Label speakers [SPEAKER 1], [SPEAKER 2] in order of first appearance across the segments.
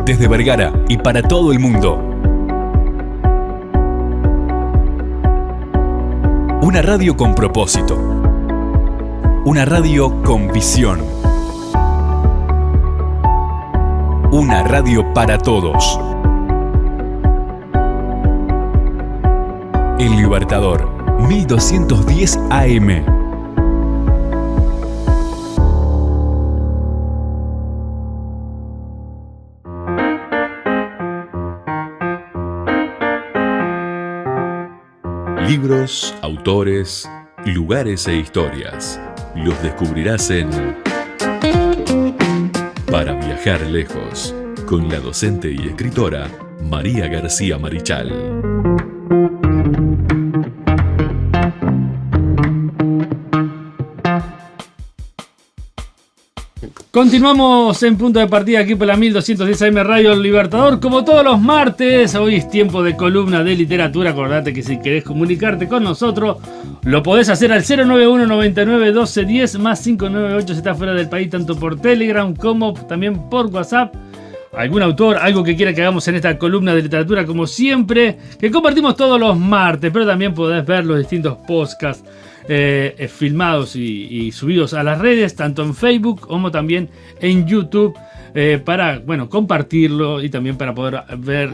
[SPEAKER 1] desde Vergara y para todo el mundo. Una radio con propósito. Una radio con visión. Una radio para todos. El Libertador, 1210 AM. Libros, autores, lugares e historias. Los descubrirás en Para viajar lejos, con la docente y escritora María García Marichal.
[SPEAKER 2] Continuamos en punto de partida aquí por la 1210 AM Radio El Libertador. Como todos los martes, hoy es tiempo de columna de literatura. Acordate que si querés comunicarte con nosotros, lo podés hacer al 091 99 12 10 más 598 si estás fuera del país, tanto por Telegram como también por WhatsApp. Algún autor, algo que quiera que hagamos en esta columna de literatura, como siempre, que compartimos todos los martes, pero también podés ver los distintos podcasts filmados y subidos a las redes, tanto en Facebook como también en YouTube, para compartirlo y también para poder ver,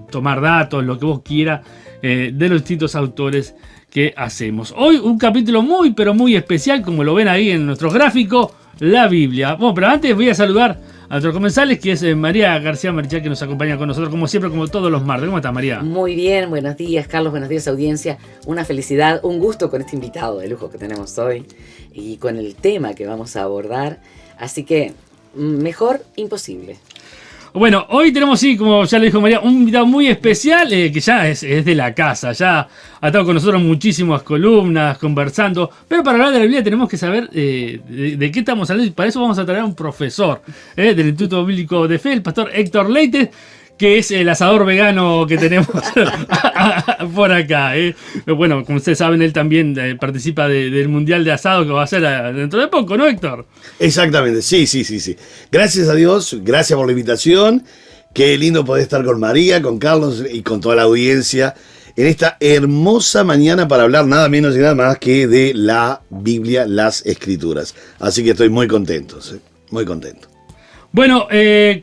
[SPEAKER 2] tomar datos, lo que vos quieras, de los distintos autores que hacemos. Hoy un capítulo muy pero muy especial, como lo ven ahí en nuestro gráfico, la Biblia. Bueno, pero antes voy a saludar a nuestros comensales, que es María García Marichal, que nos acompaña con nosotros, como siempre, como todos los martes. ¿Cómo estás, María?
[SPEAKER 3] Muy bien, buenos días, Carlos, buenos días, audiencia. Una felicidad, un gusto con este invitado de lujo que tenemos hoy y con el tema que vamos a abordar. Así que, mejor imposible.
[SPEAKER 2] Bueno, hoy tenemos, sí, como ya le dijo María, un invitado muy especial, que ya es de la casa, ya ha estado con nosotros muchísimas columnas, conversando, pero para hablar de la Biblia tenemos que saber de qué estamos hablando, y para eso vamos a traer a un profesor del Instituto Bíblico de Fe, el pastor Héctor Leites, que es el asador vegano que tenemos por acá. Bueno, como ustedes saben, él también participa del Mundial de Asado que va a ser dentro de poco, ¿no, Héctor?
[SPEAKER 4] Exactamente, sí. Gracias a Dios, gracias por la invitación. Qué lindo poder estar con María, con Carlos y con toda la audiencia en esta hermosa mañana para hablar nada menos y nada más que de la Biblia, las Escrituras. Así que estoy muy contento, muy contento.
[SPEAKER 2] Bueno,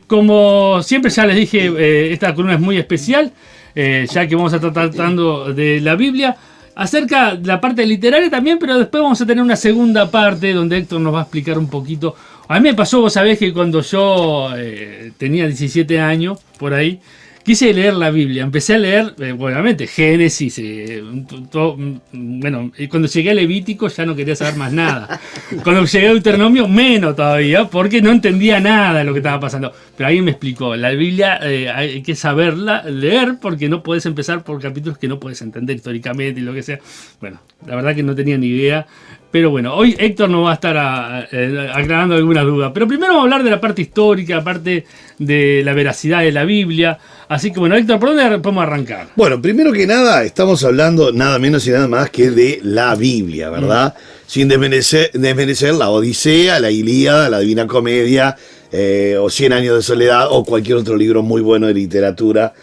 [SPEAKER 2] como siempre ya les dije, esta columna es muy especial, ya que vamos a estar tratando de la Biblia, acerca de la parte literaria también, pero después vamos a tener una segunda parte donde Héctor nos va a explicar un poquito. A mí me pasó, vos sabés, que cuando yo tenía 17 años, por ahí, quise leer la Biblia. Empecé a leer, obviamente, Génesis. Y cuando llegué a Levítico ya no quería saber más nada. Cuando llegué a Deuteronomio, menos todavía, porque no entendía nada de lo que estaba pasando. Pero alguien me explicó, la Biblia hay que saberla leer, porque no podés empezar por capítulos que no podés entender históricamente y lo que sea. Bueno, la verdad que no tenía ni idea. Pero bueno, hoy Héctor nos va a estar aclarando algunas dudas. Pero primero vamos a hablar de la parte histórica, la parte de la veracidad de la Biblia. Así que bueno, Héctor, ¿por dónde podemos arrancar?
[SPEAKER 4] Bueno, primero que nada, estamos hablando nada menos y nada más que de la Biblia, ¿verdad? Sin desmerecer la Odisea, la Ilíada, la Divina Comedia, o 100 años de soledad, o cualquier otro libro muy bueno de literatura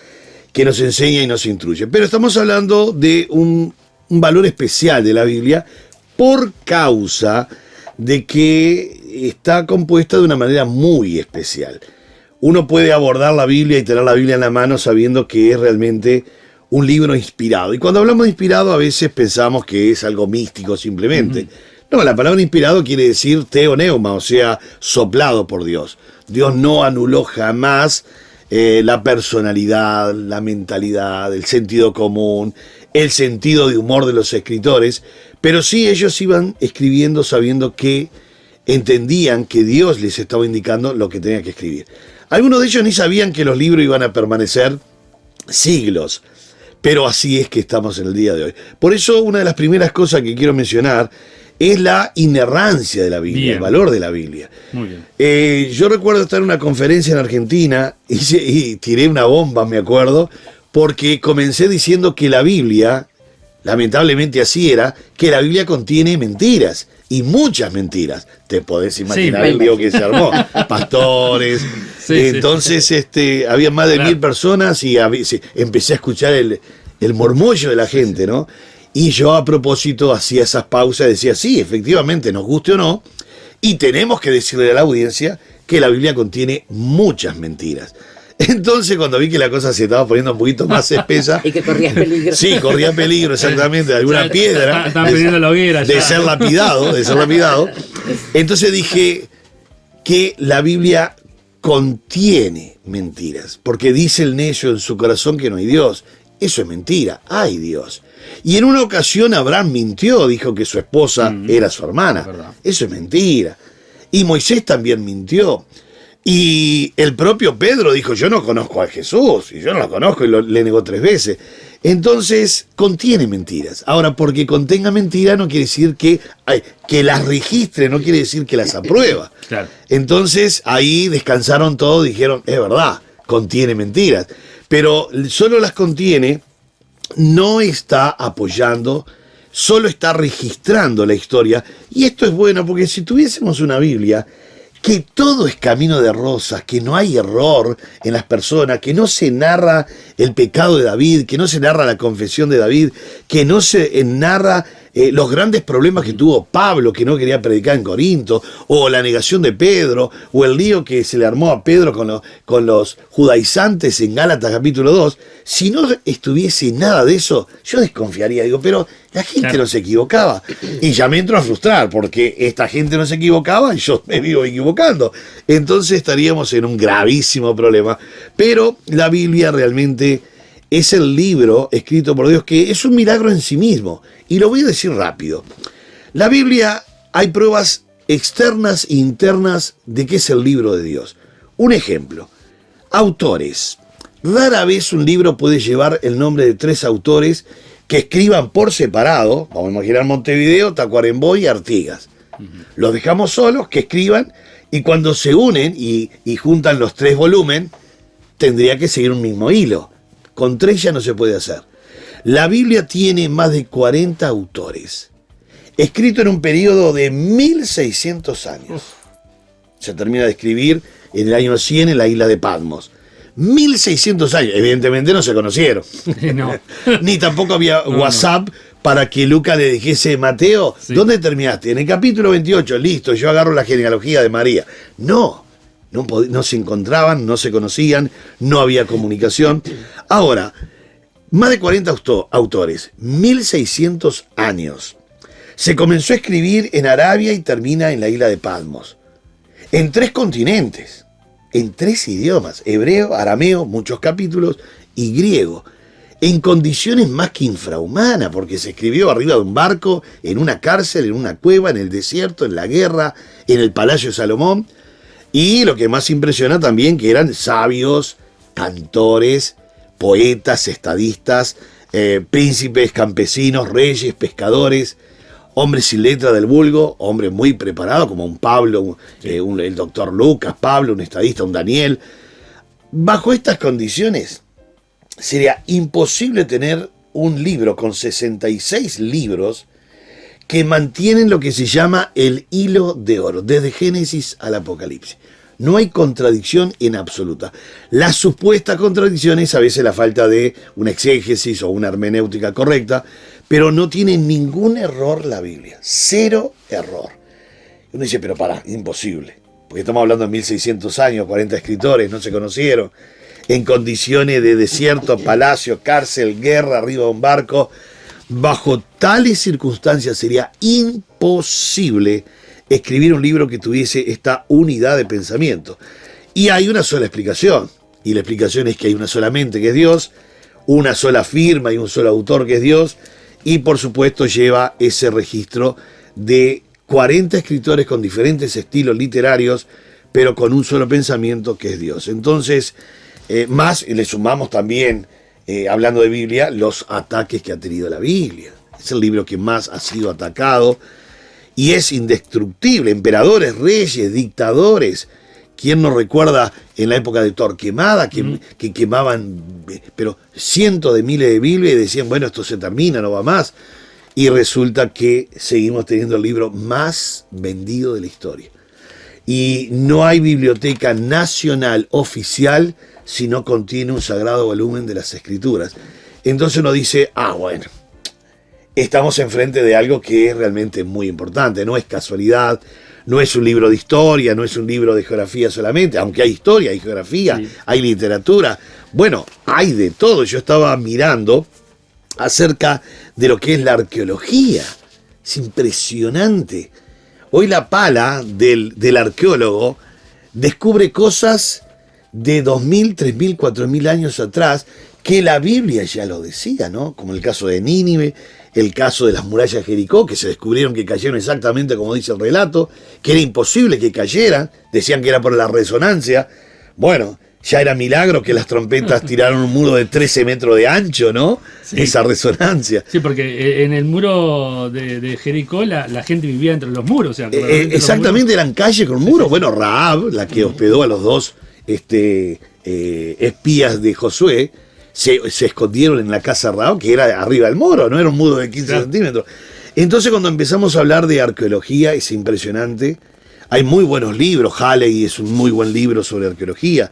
[SPEAKER 4] que nos enseña y nos instruye. Pero estamos hablando de un valor especial de la Biblia, por causa de que está compuesta de una manera muy especial. Uno puede abordar la Biblia y tener la Biblia en la mano sabiendo que es realmente un libro inspirado. Y cuando hablamos de inspirado, a veces pensamos que es algo místico simplemente. No, la palabra inspirado quiere decir theoneuma, o sea, soplado por Dios. Dios no anuló jamás la personalidad, la mentalidad, el sentido común, el sentido de humor de los escritores, pero sí ellos iban escribiendo sabiendo que entendían que Dios les estaba indicando lo que tenían que escribir. Algunos de ellos ni sabían que los libros iban a permanecer siglos, pero así es que estamos en el día de hoy. Por eso una de las primeras cosas que quiero mencionar es la inerrancia de la Biblia, bien, el valor de la Biblia. Muy bien. Yo recuerdo estar en una conferencia en Argentina y tiré una bomba, me acuerdo, porque comencé diciendo que la Biblia, lamentablemente así era, que la Biblia contiene mentiras. y muchas mentiras. Te podés imaginar
[SPEAKER 2] Sí,
[SPEAKER 4] el lío que se armó. Pastores.
[SPEAKER 2] Sí,
[SPEAKER 4] Entonces, había más de 1000 personas y empecé a escuchar el murmullo de la gente, ¿no? Y yo a propósito hacía esas pausas y decía, sí, efectivamente, nos guste o no, y tenemos que decirle a la audiencia que la Biblia contiene muchas mentiras. Entonces, cuando vi que la cosa se estaba poniendo un poquito más espesa...
[SPEAKER 3] Y que corrías peligro.
[SPEAKER 4] Sí, corría peligro, exactamente, de alguna piedra.
[SPEAKER 2] Están pidiendo la hoguera ya.
[SPEAKER 4] De ser lapidado. Entonces dije que la Biblia contiene mentiras, porque dice el necio en su corazón que no hay Dios. Eso es mentira, hay Dios. Y en una ocasión Abraham mintió, dijo que su esposa era su hermana. Eso es mentira. Y Moisés también mintió. Y el propio Pedro dijo, yo no conozco a Jesús, y yo no lo conozco, y le negó 3 veces. Entonces, contiene mentiras. Ahora, porque contenga mentiras no quiere decir que las registre, no quiere decir que las aprueba.
[SPEAKER 2] Claro.
[SPEAKER 4] Entonces, ahí descansaron todos, dijeron, es verdad, contiene mentiras. Pero solo las contiene, no está apoyando, solo está registrando la historia. Y esto es bueno, porque si tuviésemos una Biblia que todo es camino de rosas, que no hay error en las personas, que no se narra el pecado de David, que no se narra la confesión de David, que no se narra los grandes problemas que tuvo Pablo, que no quería predicar en Corinto, o la negación de Pedro, o el lío que se le armó a Pedro con los judaizantes en Gálatas capítulo 2, si no estuviese nada de eso, yo desconfiaría, digo, pero la gente no se equivocaba. Y ya me entro a frustrar, porque esta gente no se equivocaba y yo me vivo equivocando. Entonces estaríamos en un gravísimo problema. Pero la Biblia realmente es el libro escrito por Dios que es un milagro en sí mismo. Y lo voy a decir rápido. La Biblia, hay pruebas externas e internas de que es el libro de Dios. Un ejemplo, autores. Rara vez un libro puede llevar el nombre de 3 autores que escriban por separado, vamos a imaginar Montevideo, Tacuarembó y Artigas. Los dejamos solos, que escriban, y cuando se unen y juntan los 3 volúmenes, tendría que seguir un mismo hilo. Con 3 ya no se puede hacer. La Biblia tiene más de 40 autores, escrito en un periodo de 1600 años. Se termina de escribir en el año 100 en la isla de Patmos. 1600 años, evidentemente no se conocieron.
[SPEAKER 2] No.
[SPEAKER 4] Ni tampoco había WhatsApp para que Lucas le dijese, Mateo, ¿dónde terminaste? En el capítulo 28, listo, yo agarro la genealogía de María. No se encontraban, no se conocían, no había comunicación. Ahora, más de 40 autores, 1600 años. Se comenzó a escribir en Arabia y termina en la isla de Patmos. En 3 continentes, en 3 idiomas, hebreo, arameo, muchos capítulos, y griego. En condiciones más que infrahumanas, porque se escribió arriba de un barco, en una cárcel, en una cueva, en el desierto, en la guerra, en el Palacio de Salomón. Y lo que más impresiona también, que eran sabios, cantores, poetas, estadistas, príncipes, campesinos, reyes, pescadores, hombres sin letra del vulgo, hombres muy preparados, como un Pablo, el doctor Lucas, Pablo, un estadista, un Daniel. Bajo estas condiciones, sería imposible tener un libro con 66 libros que mantienen lo que se llama el hilo de oro, desde Génesis al Apocalipsis. No hay contradicción en absoluta. Las supuestas contradicciones, a veces la falta de una exégesis o una hermenéutica correcta, pero no tiene ningún error la Biblia. 0 error. Uno dice, pero imposible. Porque estamos hablando de 1600 años, 40 escritores, no se conocieron. En condiciones de desierto, palacio, cárcel, guerra, arriba de un barco. Bajo tales circunstancias sería imposible escribir un libro que tuviese esta unidad de pensamiento. Y hay una sola explicación. Y la explicación es que hay una sola mente que es Dios, una sola firma y un solo autor que es Dios. Y por supuesto lleva ese registro de 40 escritores con diferentes estilos literarios, pero con un solo pensamiento que es Dios. Entonces, más le sumamos también, hablando de Biblia, los ataques que ha tenido la Biblia. Es el libro que más ha sido atacado y es indestructible. Emperadores, reyes, dictadores. ¿Quién nos recuerda en la época de Torquemada que quemaban pero cientos de miles de Biblias y decían, bueno, esto se termina, no va más? y resulta que seguimos teniendo el libro más vendido de la historia. Y no hay biblioteca nacional oficial si no contiene un sagrado volumen de las Escrituras. Entonces uno dice, bueno, estamos enfrente de algo que es realmente muy importante, no es casualidad, no es un libro de historia, no es un libro de geografía solamente, aunque hay historia, hay geografía, sí, hay literatura, bueno, hay de todo. Yo estaba mirando acerca de lo que es la arqueología, es impresionante. Hoy la pala del arqueólogo descubre cosas de 2000, 3000, 4000 años atrás que la Biblia ya lo decía, ¿no? Como el caso de Nínive, el caso de las murallas de Jericó, que se descubrieron que cayeron exactamente como dice el relato, que era imposible que cayeran, decían que era por la resonancia. Bueno, ya era milagro que las trompetas tiraron un muro de 13 metros de ancho, ¿no? Sí. Esa resonancia.
[SPEAKER 2] Sí, porque en el muro de Jericó la gente vivía entre los muros. O sea,
[SPEAKER 4] exactamente, muros. Eran calles con muros. Bueno, Rahab, la que hospedó a los dos espías de Josué, se escondieron en la casa Rahab, que era arriba del muro, no era un muro de 15 centímetros. Entonces, cuando empezamos a hablar de arqueología, es impresionante. Hay muy buenos libros. Halley es un muy buen libro sobre arqueología.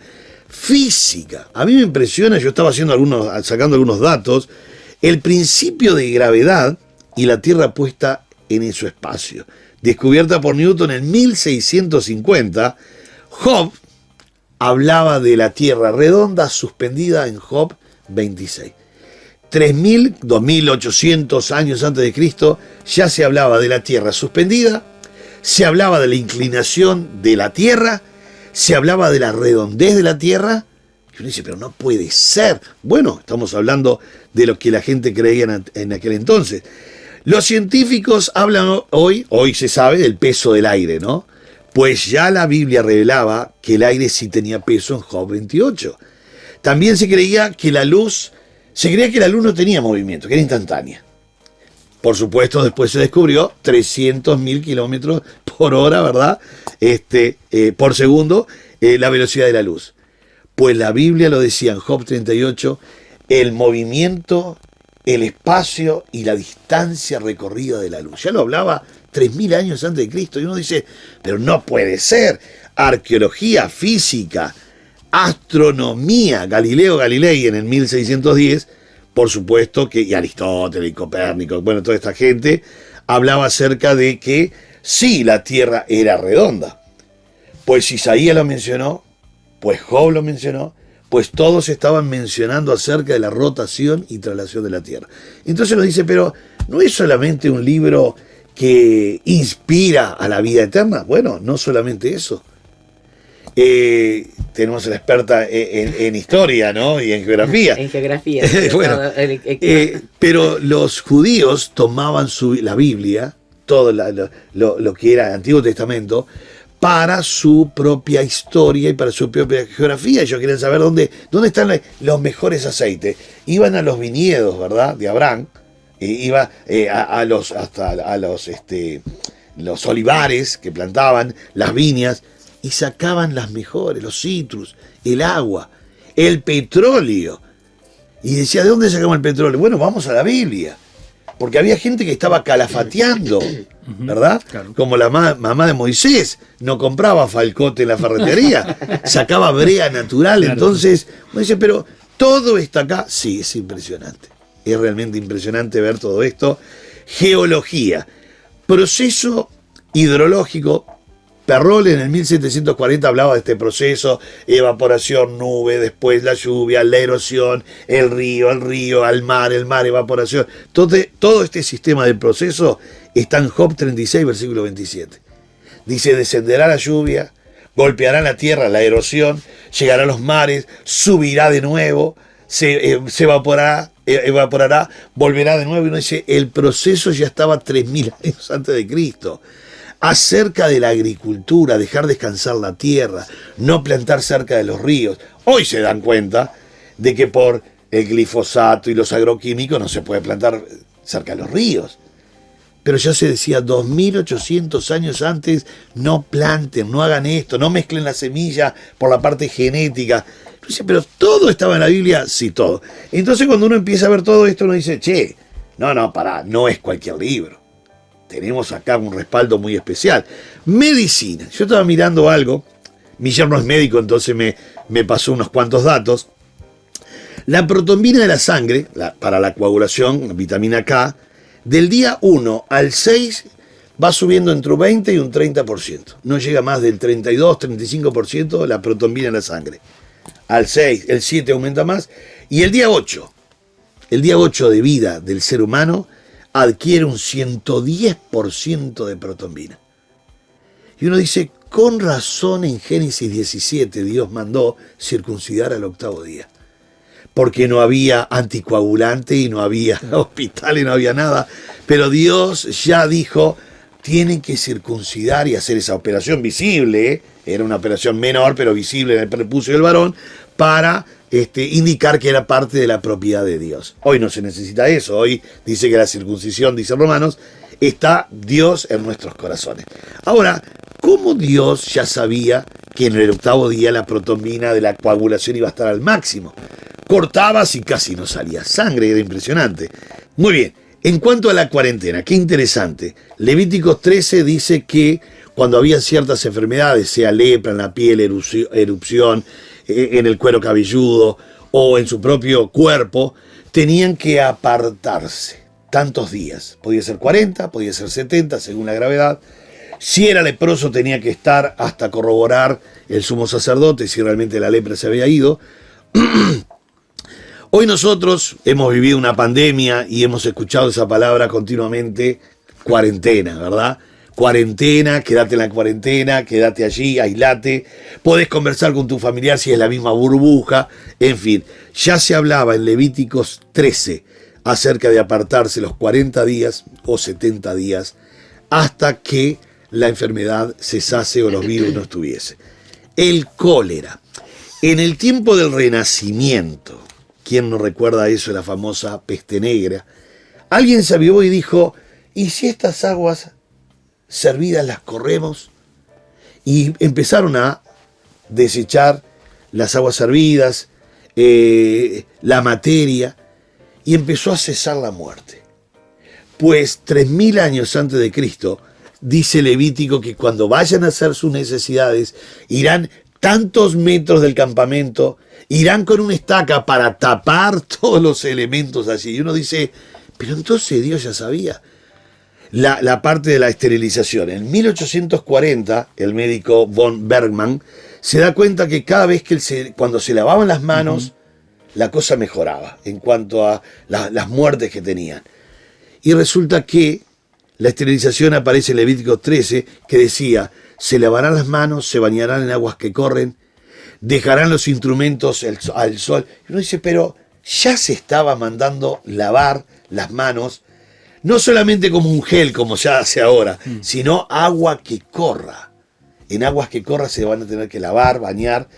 [SPEAKER 4] Física. A mí me impresiona, yo estaba sacando algunos datos, el principio de gravedad y la Tierra puesta en su espacio. Descubierta por Newton en 1650, Job hablaba de la Tierra redonda suspendida en Job 26. 3000, 2800 años antes de Cristo, ya se hablaba de la Tierra suspendida, se hablaba de la inclinación de la Tierra, se hablaba de la redondez de la Tierra, y uno dice, pero no puede ser. Bueno, estamos hablando de lo que la gente creía en aquel entonces. Los científicos hablan hoy se sabe del peso del aire, ¿no? Pues ya la Biblia revelaba que el aire sí tenía peso en Job 28. También se creía que la luz no tenía movimiento, que era instantánea. Por supuesto, después se descubrió 300.000 kilómetros por hora, ¿verdad? Por segundo, la velocidad de la luz. Pues la Biblia lo decía en Job 38, el movimiento, el espacio y la distancia recorrida de la luz. Ya lo hablaba 3000 años antes de Cristo. Y uno dice, pero no puede ser. Arqueología, física, astronomía, Galileo Galilei en el 1610, por supuesto que, y Aristóteles y Copérnico, bueno, toda esta gente, hablaba acerca de que sí, la Tierra era redonda. Pues Isaías lo mencionó, pues Job lo mencionó, pues todos estaban mencionando acerca de la rotación y traslación de la Tierra. Entonces nos dice, pero ¿no es solamente un libro que inspira a la vida eterna? Bueno, no solamente eso. Tenemos a la experta en historia, ¿no? Y en geografía.
[SPEAKER 3] En geografía.
[SPEAKER 4] Bueno, pero los judíos tomaban la Biblia, todo lo que era el Antiguo Testamento, para su propia historia y para su propia geografía. Ellos querían saber dónde están los mejores aceites. Iban a los viñedos, ¿verdad? De Abraham. Iba a los olivares que plantaban, las viñas, y sacaban las mejores, los citrus, el agua, el petróleo. Y decía, ¿de dónde sacamos el petróleo? Bueno, vamos a la Biblia. Porque había gente que estaba calafateando, ¿verdad? Claro. Como la mamá de Moisés, no compraba falcote en la ferretería, sacaba brea natural. Claro. Entonces, uno dice, pero todo está acá. Sí, es impresionante. Es realmente impresionante ver todo esto. Geología, proceso hidrológico. Perrol en el 1740 hablaba de este proceso: evaporación, nube, después la lluvia, la erosión, el río, el mar, evaporación. Todo este sistema del proceso está en Job 36, versículo 27. Dice, descenderá la lluvia, golpeará la tierra, la erosión, llegará a los mares, subirá de nuevo, se evaporará, volverá de nuevo. Y uno dice, el proceso ya estaba 3000 años antes de Cristo. Acerca de la agricultura, dejar descansar la tierra, no plantar cerca de los ríos. Hoy se dan cuenta de que por el glifosato y los agroquímicos no se puede plantar cerca de los ríos. Pero ya se decía 2800 años antes, no planten, no hagan esto, no mezclen la semilla por la parte genética. Pero todo estaba en la Biblia, sí, todo. Entonces cuando uno empieza a ver todo esto, uno dice, che, no es cualquier libro. Tenemos acá un respaldo muy especial. Medicina. Yo estaba mirando algo, mi yerno es médico, entonces me pasó unos cuantos datos. La protombina de la sangre, para la coagulación, la vitamina K, del día 1 al 6 va subiendo entre un 20 y un 30%. No llega más del 32-35% la protombina en la sangre. Al 6, el 7 aumenta más. Y el día 8 de vida del ser humano adquiere un 110% de protombina. Y uno dice, con razón en Génesis 17 Dios mandó circuncidar al 8º día. Porque no había anticoagulante y no había hospital y no había nada. Pero Dios ya dijo, tienen que circuncidar y hacer esa operación visible, era una operación menor pero visible en el prepucio del varón, para indicar que era parte de la propiedad de Dios. Hoy no se necesita eso, hoy dice que la circuncisión, dice Romanos, está Dios en nuestros corazones. Ahora, ¿cómo Dios ya sabía que en el 8º día la protombina de la coagulación iba a estar al máximo? Cortabas y casi no salía sangre, era impresionante. Muy bien, en cuanto a la cuarentena, qué interesante. Levíticos 13 dice que cuando había ciertas enfermedades, sea lepra en la piel, erupción en el cuero cabelludo o en su propio cuerpo, tenían que apartarse tantos días. Podía ser 40, podía ser 70, según la gravedad. Si era leproso tenía que estar hasta corroborar el sumo sacerdote si realmente la lepra se había ido. Hoy nosotros hemos vivido una pandemia y hemos escuchado esa palabra continuamente, cuarentena, ¿verdad? Cuarentena, quédate en la cuarentena, quédate allí, aislate. Podés conversar con tu familiar si es la misma burbuja. En fin, ya se hablaba en Levíticos 13 acerca de apartarse los 40 días o 70 días hasta que la enfermedad cesase o los virus no estuviese. El cólera. En el tiempo del Renacimiento, ¿quién no recuerda eso, la famosa peste negra? Alguien se avivó y dijo, ¿y si estas aguas servidas las corremos? Y empezaron a desechar las aguas servidas, la materia, y empezó a cesar la muerte. Pues 3000 años antes de Cristo, dice Levítico que cuando vayan a hacer sus necesidades, irán tantos metros del campamento, irán con una estaca para tapar todos los elementos allí. Y uno dice, pero entonces Dios ya sabía. La parte de la esterilización. En 1840, el médico von Bergmann se da cuenta que cada vez que cuando se lavaban las manos, la cosa mejoraba en cuanto a las muertes que tenían. Y resulta que la esterilización aparece en Levítico 13, que decía, se lavarán las manos, se bañarán en aguas que corren, dejarán los instrumentos al sol. Y uno dice, pero ya se estaba mandando lavar las manos, no solamente como un gel, como se hace ahora, sino agua que corra. En aguas que corra se van a tener que lavar, bañar,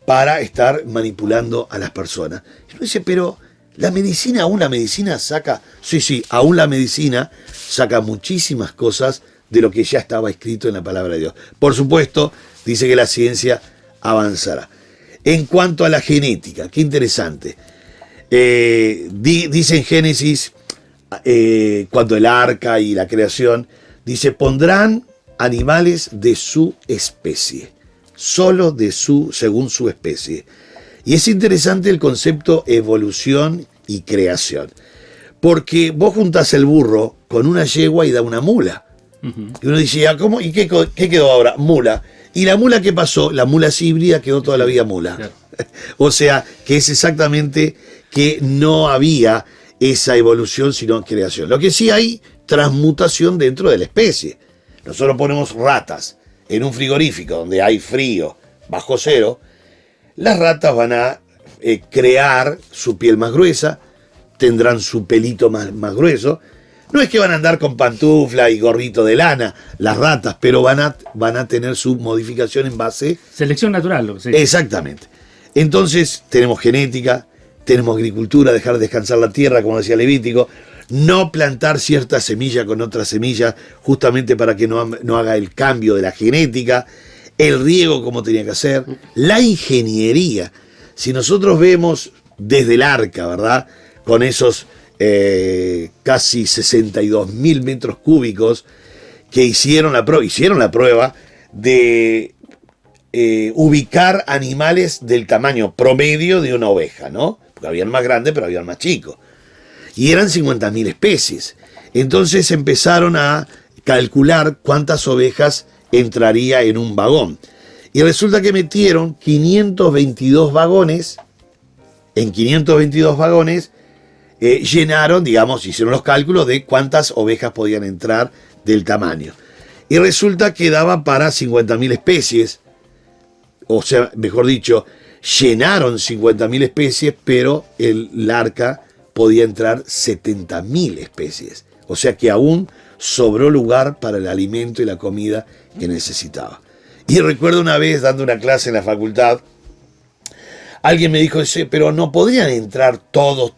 [SPEAKER 4] para estar manipulando a las personas. Y uno dice, pero la medicina, aún la medicina saca, sí, aún la medicina saca muchísimas cosas de lo que ya estaba escrito en la palabra de Dios. Por supuesto, dice que la ciencia avanzará. En cuanto a la genética, qué interesante. Dice en Génesis, cuando el arca y la creación, dice, pondrán animales de su especie, solo según su especie. Y es interesante el concepto evolución y creación, porque vos juntás el burro con una yegua y da una mula. Y uno dice, ¿cómo? ¿Y qué quedó ahora? Mula. ¿Y la mula qué pasó? La mula es híbrida, quedó toda la vida mula. Claro. O sea, que es exactamente que no había esa evolución, sino creación. Lo que sí hay transmutación dentro de la especie. Nosotros ponemos ratas en un frigorífico donde hay frío, bajo cero. Las ratas van a crear su piel más gruesa, tendrán su pelito más grueso. No es que van a andar con pantufla y gorrito de lana las ratas, pero van a tener su modificación en base...
[SPEAKER 2] Selección natural, lo que sea.
[SPEAKER 4] Exactamente. Entonces tenemos genética, tenemos agricultura, dejar descansar la tierra, como decía Levítico, no plantar cierta semilla con otra semilla, justamente para que no haga el cambio de la genética, el riego como tenía que hacer, la ingeniería. Si nosotros vemos desde el arca, ¿verdad? Con esos casi 62.000 metros cúbicos, que hicieron la prueba de ubicar animales del tamaño promedio de una oveja, ¿no? Porque habían más grandes, pero habían más chicos. Y eran 50.000 especies. Entonces empezaron a calcular cuántas ovejas entraría en un vagón. Y resulta que metieron 522 vagones. En 522 vagones llenaron, digamos, hicieron los cálculos de cuántas ovejas podían entrar del tamaño. Y resulta que daba para 50.000 especies. O sea, mejor dicho, llenaron 50.000 especies, pero el arca podía entrar 70.000 especies. O sea que aún sobró lugar para el alimento y la comida que necesitaba. Y recuerdo una vez dando una clase en la facultad, alguien me dijo, pero no podrían entrar todos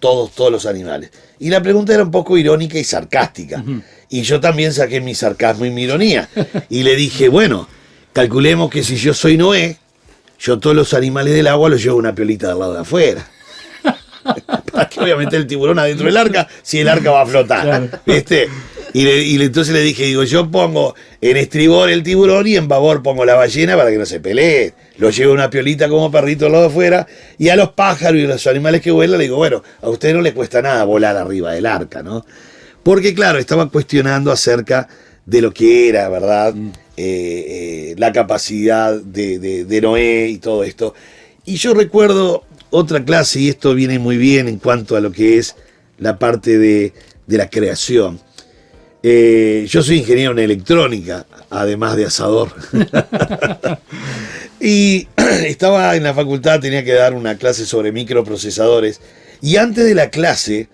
[SPEAKER 4] los animales. Y la pregunta era un poco irónica y sarcástica. Uh-huh. Y yo también saqué mi sarcasmo y mi ironía. Y le dije, bueno, calculemos que si yo soy Noé, yo todos los animales del agua los llevo a una piolita del lado de afuera. Para que obviamente el tiburón adentro del arca, si el arca va a flotar, claro. ¿Viste? Y entonces le dije, yo pongo en estribor el tiburón y en babor pongo la ballena para que no se peleen. Lo llevo a una piolita como perrito al lado de afuera, y a los pájaros y a los animales que vuelan le digo, bueno, a usted no le cuesta nada volar arriba del arca, ¿no? Porque claro, estaba cuestionando acerca de lo que era, ¿verdad? La capacidad de Noé y todo esto. Y yo recuerdo otra clase, y esto viene muy bien en cuanto a lo que es la parte de la creación. Yo soy ingeniero en electrónica, además de asador. Y estaba en la facultad, tenía que dar una clase sobre microprocesadores. Y antes de la clase,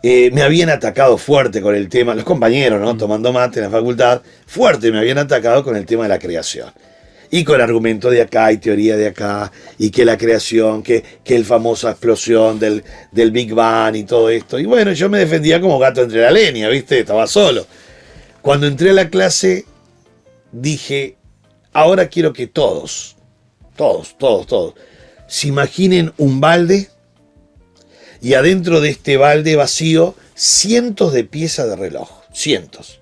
[SPEAKER 4] me habían atacado fuerte con el tema, los compañeros, ¿no? Tomando mate en la facultad, fuerte me habían atacado con el tema de la creación. Y con argumento de acá y teoría de acá, y que la creación, que el famosa explosión del Big Bang y todo esto. Y bueno, yo me defendía como gato entre la leña, ¿viste? Estaba solo. Cuando entré a la clase, dije, ahora quiero que todos, se imaginen un balde, y adentro de este balde vacío, cientos de piezas de reloj, cientos.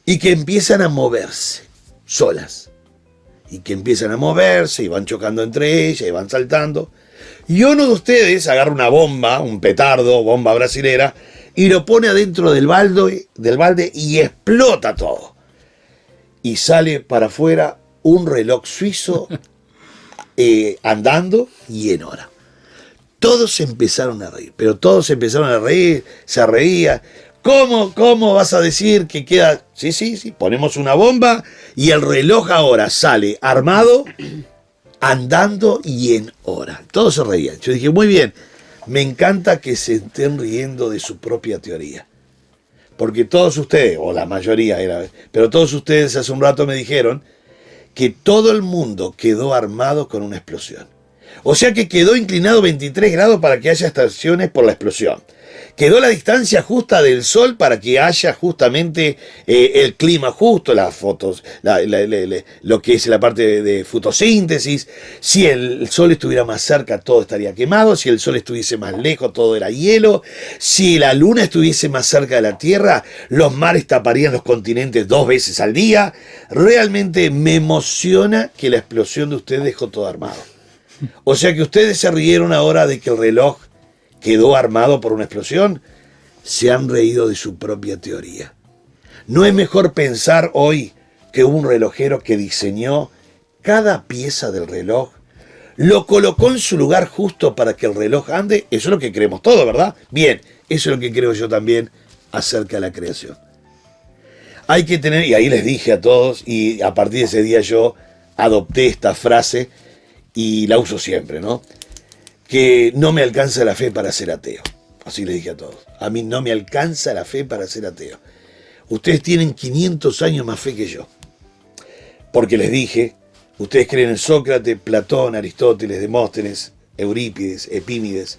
[SPEAKER 4] Y que empiezan a moverse, solas. Y que empiezan a moverse y van chocando entre ellas y van saltando. Y uno de ustedes agarra una bomba, un petardo, bomba brasilera, y lo pone adentro del balde y explota todo. Y sale para afuera un reloj suizo andando y en hora. Todos empezaron a reír, pero todos empezaron a reír, se reían. ¿Cómo vas a decir que queda? Sí, ponemos una bomba y el reloj ahora sale armado, andando y en hora. Todos se reían. Yo dije, muy bien, me encanta que se estén riendo de su propia teoría. Porque todos ustedes, o la mayoría pero todos ustedes hace un rato me dijeron que todo el mundo quedó armado con una explosión. O sea que quedó inclinado 23 grados para que haya estaciones por la explosión. Quedó la distancia justa del sol para que haya justamente el clima justo, las fotos, lo que es la parte de fotosíntesis. Si el sol estuviera más cerca, todo estaría quemado. Si el sol estuviese más lejos, todo era hielo. Si la luna estuviese más cerca de la Tierra, los mares taparían los continentes 2 veces al día. Realmente me emociona que la explosión de ustedes dejó todo armado. O sea que ustedes se rieron ahora de que el reloj quedó armado por una explosión. Se han reído de su propia teoría. ¿No es mejor pensar hoy que hubo un relojero que diseñó cada pieza del reloj, lo colocó en su lugar justo para que el reloj ande? Eso es lo que creemos todos, ¿verdad? Bien, eso es lo que creo yo también acerca de la creación. Hay que tener, y ahí les dije a todos, y a partir de ese día yo adopté esta frase y la uso siempre, ¿no? Que no me alcanza la fe para ser ateo. Así le dije a todos. A mí no me alcanza la fe para ser ateo. Ustedes tienen 500 años más fe que yo. Porque les dije, ustedes creen en Sócrates, Platón, Aristóteles, Demóstenes, Eurípides, Epímenes,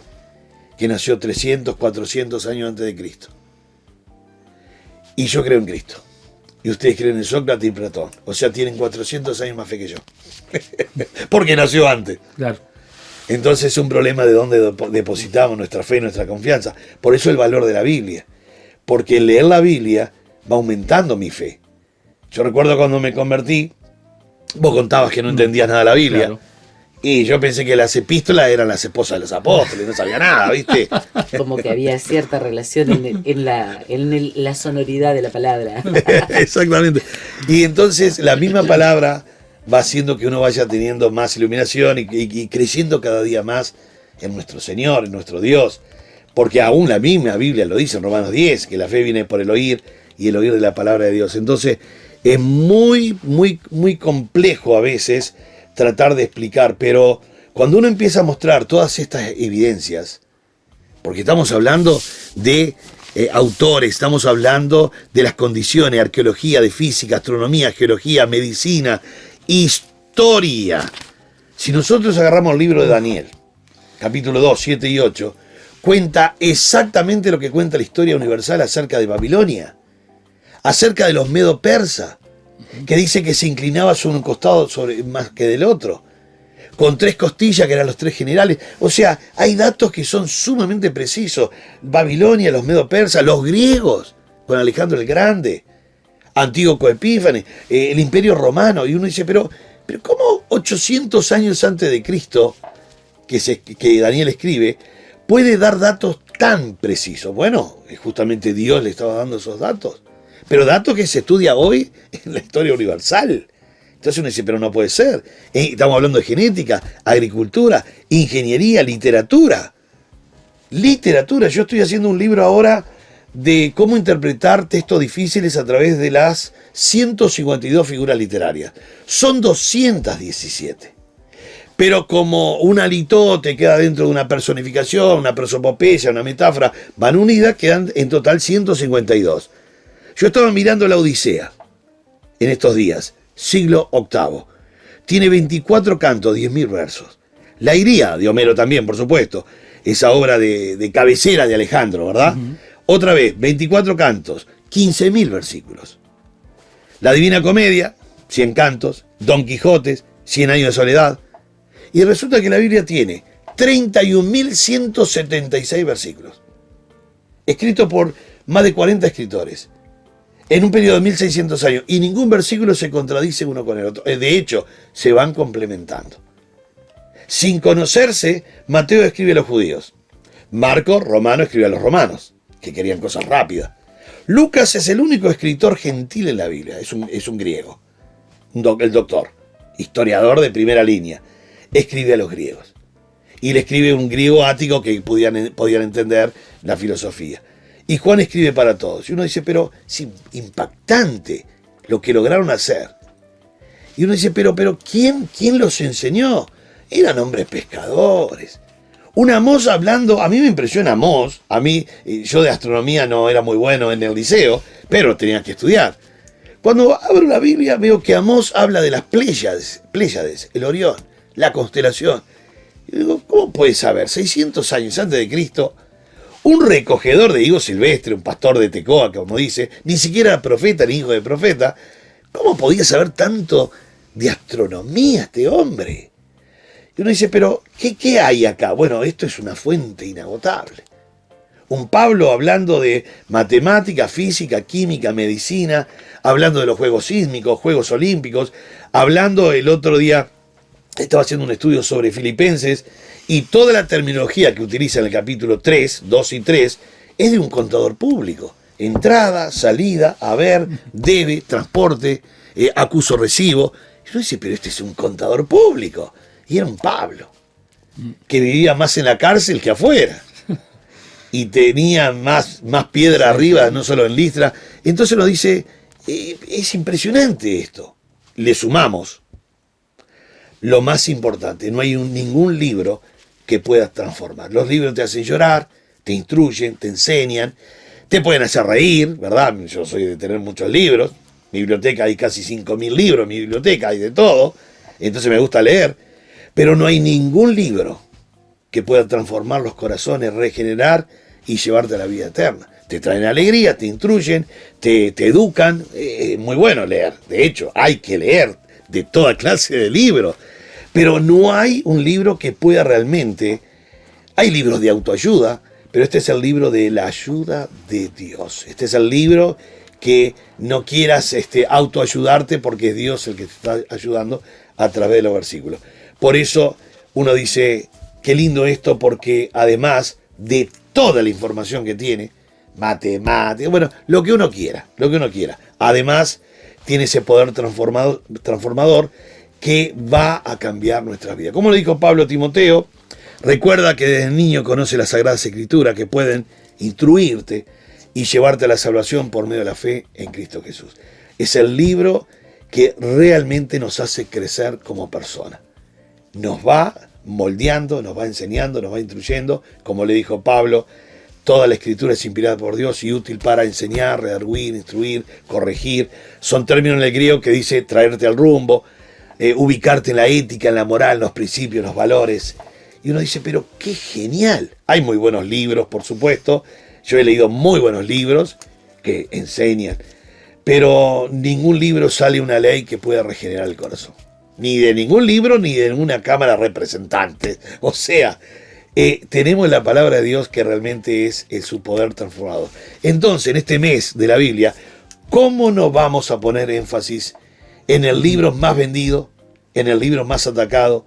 [SPEAKER 4] que nació 300, 400 años antes de Cristo. Y yo creo en Cristo. Y ustedes creen en Sócrates y Platón. O sea, tienen 400 años más fe que yo. Porque nació antes.
[SPEAKER 2] Claro.
[SPEAKER 4] Entonces es un problema de dónde depositamos nuestra fe y nuestra confianza. Por eso el valor de la Biblia. Porque el leer la Biblia va aumentando mi fe. Yo recuerdo cuando me convertí, vos contabas que no entendías nada de la Biblia.
[SPEAKER 2] Claro.
[SPEAKER 4] Y yo pensé que las epístolas eran las esposas de los apóstoles, no sabía nada, ¿viste?
[SPEAKER 3] Como que había cierta relación en la sonoridad de la palabra.
[SPEAKER 4] Exactamente. Y entonces la misma palabra va haciendo que uno vaya teniendo más iluminación y creyendo cada día más en nuestro Señor, en nuestro Dios. Porque aún la misma Biblia lo dice en Romanos 10, que la fe viene por el oír y el oír de la palabra de Dios. Entonces es muy, muy, muy complejo a veces tratar de explicar, pero cuando uno empieza a mostrar todas estas evidencias, porque estamos hablando de autores, estamos hablando de las condiciones, arqueología, de física, astronomía, geología, medicina, historia. Si nosotros agarramos el libro de Daniel, capítulo 2, 7 y 8, cuenta exactamente lo que cuenta la historia universal acerca de Babilonia, acerca de los medo-persas, que dice que se inclinaba sobre un costado más que del otro, con 3 costillas que eran los 3 generales. O sea, hay datos que son sumamente precisos. Babilonia, los medo-persas, los griegos, con Alejandro el Grande, Antíoco Epífanes, el Imperio Romano. Y uno dice, pero ¿cómo 800 años antes de Cristo, que Daniel escribe, puede dar datos tan precisos? Bueno, justamente Dios le estaba dando esos datos. Pero datos que se estudia hoy en la historia universal. Entonces uno dice, pero no puede ser. Estamos hablando de genética, agricultura, ingeniería, literatura. Literatura. Yo estoy haciendo un libro ahora de cómo interpretar textos difíciles a través de las 152 figuras literarias. Son 217. Pero como una litote queda dentro de una personificación, una prosopopeya, una metáfora, van unidas, quedan en total 152. Yo estaba mirando la Odisea en estos días, siglo VIII. Tiene 24 cantos, 10.000 versos. La Ilíada, de Homero también, por supuesto. Esa obra de cabecera de Alejandro, ¿verdad? Otra vez, 24 cantos, 15.000 versículos. La Divina Comedia, 100 cantos. Don Quijote, 100 años de soledad. Y resulta que la Biblia tiene 31.176 versículos. Escrito por más de 40 escritores. En un periodo de 1600 años, y ningún versículo se contradice uno con el otro. De hecho, se van complementando. Sin conocerse, Mateo escribe a los judíos. Marcos, Romano, escribe a los romanos, que querían cosas rápidas. Lucas es el único escritor gentil en la Biblia, es un griego, el doctor, historiador de primera línea. Escribe a los griegos. Y le escribe un griego ático que podían entender la filosofía. Y Juan escribe para todos. Y uno dice, pero es impactante lo que lograron hacer. Y uno dice, pero ¿quién los enseñó? Eran hombres pescadores. Un Amós hablando, a mí me impresiona Amós. A mí, yo de astronomía no era muy bueno en el liceo, pero tenía que estudiar. Cuando abro la Biblia veo que Amós habla de las Pléyades, el Orión, la constelación. Y digo, ¿cómo puede saber? 600 años antes de Cristo, un recogedor de higos silvestre, un pastor de Tecoa, como dice, ni siquiera era profeta ni hijo de profeta, ¿cómo podía saber tanto de astronomía este hombre? Y uno dice, pero ¿qué hay acá? Bueno, esto es una fuente inagotable. Un Pablo hablando de matemática, física, química, medicina, hablando de los Juegos Sísmicos, Juegos Olímpicos, hablando el otro día, estaba haciendo un estudio sobre Filipenses, y toda la terminología que utiliza en el capítulo 3, 2 y 3, es de un contador público. Entrada, salida, haber, debe, transporte, acuso, recibo. Y uno dice, pero este es un contador público. Y era un Pablo, que vivía más en la cárcel que afuera. Y tenía más piedra arriba, no solo en Listra. Entonces nos dice, es impresionante esto. Le sumamos lo más importante, no hay ningún libro que puedas transformar. Los libros te hacen llorar, te instruyen, te enseñan, te pueden hacer reír, ¿verdad? Yo soy de tener muchos libros, mi biblioteca hay casi 5.000 libros, mi biblioteca hay de todo, entonces me gusta leer, pero no hay ningún libro que pueda transformar los corazones, regenerar y llevarte a la vida eterna. Te traen alegría, te instruyen, te educan, muy bueno leer, de hecho hay que leer de toda clase de libros, Pero no hay un libro que pueda realmente... Hay libros de autoayuda, pero este es el libro de la ayuda de Dios. Este es el libro que no quieras autoayudarte, porque es Dios el que te está ayudando a través de los versículos. Por eso uno dice, qué lindo esto, porque además de toda la información que tiene, matemática, bueno, lo que uno quiera, además tiene ese poder transformador que va a cambiar nuestras vidas. Como le dijo Pablo a Timoteo, recuerda que desde niño conoce las Sagradas Escrituras, que pueden instruirte y llevarte a la salvación por medio de la fe en Cristo Jesús. Es el libro que realmente nos hace crecer como persona. Nos va moldeando, nos va enseñando, nos va instruyendo. Como le dijo Pablo, toda la Escritura es inspirada por Dios y útil para enseñar, redarguir, instruir, corregir. Son términos en el griego que dice traerte al rumbo, ubicarte en la ética, en la moral, en los principios, en los valores. Y uno dice, pero qué genial. Hay muy buenos libros, por supuesto. Yo he leído muy buenos libros que enseñan. Pero ningún libro sale una ley que pueda regenerar el corazón. Ni de ningún libro, ni de ninguna cámara de representantes. O sea, tenemos la palabra de Dios, que realmente es su poder transformador. Entonces, en este mes de la Biblia, ¿cómo nos vamos a poner énfasis en el libro más vendido, en el libro más atacado,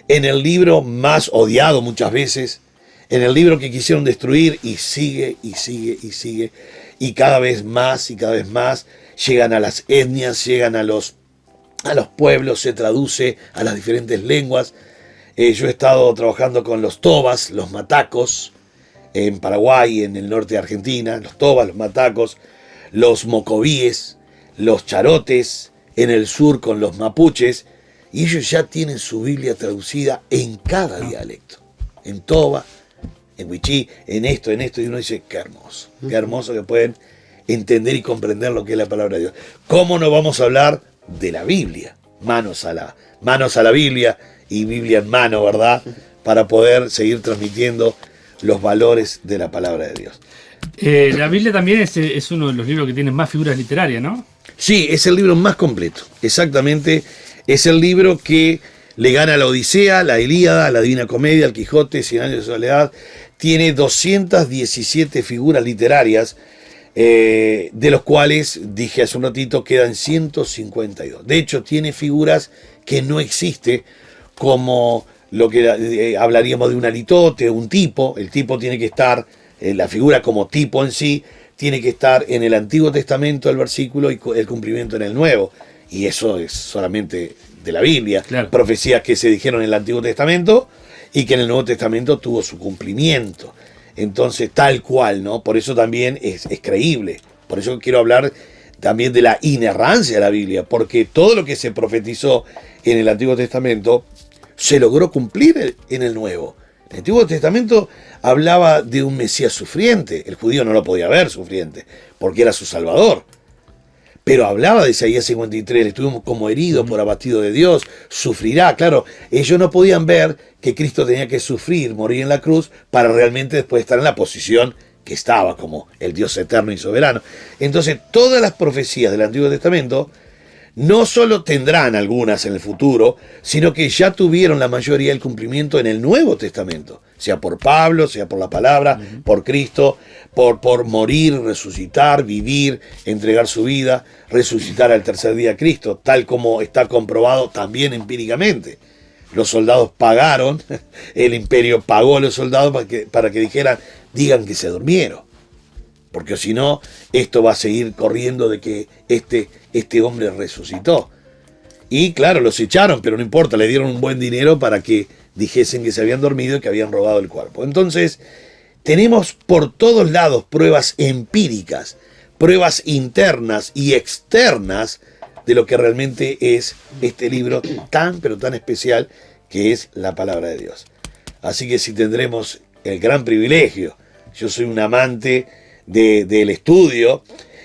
[SPEAKER 4] en el libro más odiado muchas veces, en el libro que quisieron destruir, y sigue, y sigue, y sigue, y cada vez más, llegan a las etnias, llegan a los pueblos, se traduce a las diferentes lenguas? Yo he estado trabajando con los tobas, los matacos, en Paraguay, en el norte de Argentina, los tobas, los matacos, los mocovíes, los charotes, en el sur con los mapuches, y ellos ya tienen su Biblia traducida en cada dialecto, en toba, en wichí, en esto, y uno dice, qué hermoso que pueden entender y comprender lo que es la palabra de Dios. ¿Cómo no vamos a hablar de la Biblia? Manos a la Biblia, y Biblia en mano, ¿verdad? Para poder seguir transmitiendo los valores de la palabra de Dios.
[SPEAKER 2] La Biblia también es uno de los libros que tiene más figuras literarias, ¿no?
[SPEAKER 4] Sí, es el libro más completo, exactamente. Es el libro que le gana a la Odisea, la Ilíada, la Divina Comedia, el Quijote, Cien años de soledad. Tiene 217 figuras literarias, de los cuales, dije hace un ratito, quedan 152. De hecho, tiene figuras que no existe, como lo que hablaríamos de un alitote, un tipo. El tipo tiene que estar, la figura como tipo en sí, tiene que estar en el Antiguo Testamento el versículo y el cumplimiento en el Nuevo. Y eso es solamente de la Biblia. Claro. Profecías que se dijeron en el Antiguo Testamento y que en el Nuevo Testamento tuvo su cumplimiento. Entonces, tal cual, ¿no? Por eso también es creíble. Por eso quiero hablar también de la inerrancia de la Biblia, porque todo lo que se profetizó en el Antiguo Testamento se logró cumplir en el Nuevo. El Antiguo Testamento hablaba de un Mesías sufriente. El judío no lo podía ver sufriente, porque era su Salvador. Pero hablaba de Isaías 53, estuvimos como heridos por abatido de Dios, sufrirá. Claro, ellos no podían ver que Cristo tenía que sufrir, morir en la cruz, para realmente después estar en la posición que estaba, como el Dios eterno y soberano. Entonces, todas las profecías del Antiguo Testamento no solo tendrán algunas en el futuro, sino que ya tuvieron la mayoría del cumplimiento en el Nuevo Testamento, sea por Pablo, sea por la palabra, por Cristo, por morir, resucitar, vivir, entregar su vida, resucitar al tercer día a Cristo, tal como está comprobado también empíricamente. Los soldados pagaron, el imperio pagó a los soldados para que digan que se durmieron. Porque si no, esto va a seguir corriendo de que este hombre resucitó. Y claro, los echaron, pero no importa, le dieron un buen dinero para que dijesen que se habían dormido y que habían robado el cuerpo. Entonces, tenemos por todos lados pruebas empíricas, pruebas internas y externas de lo que realmente es este libro tan, pero tan especial, que es la palabra de Dios. Así que si tendremos el gran privilegio, yo soy un amante del estudio,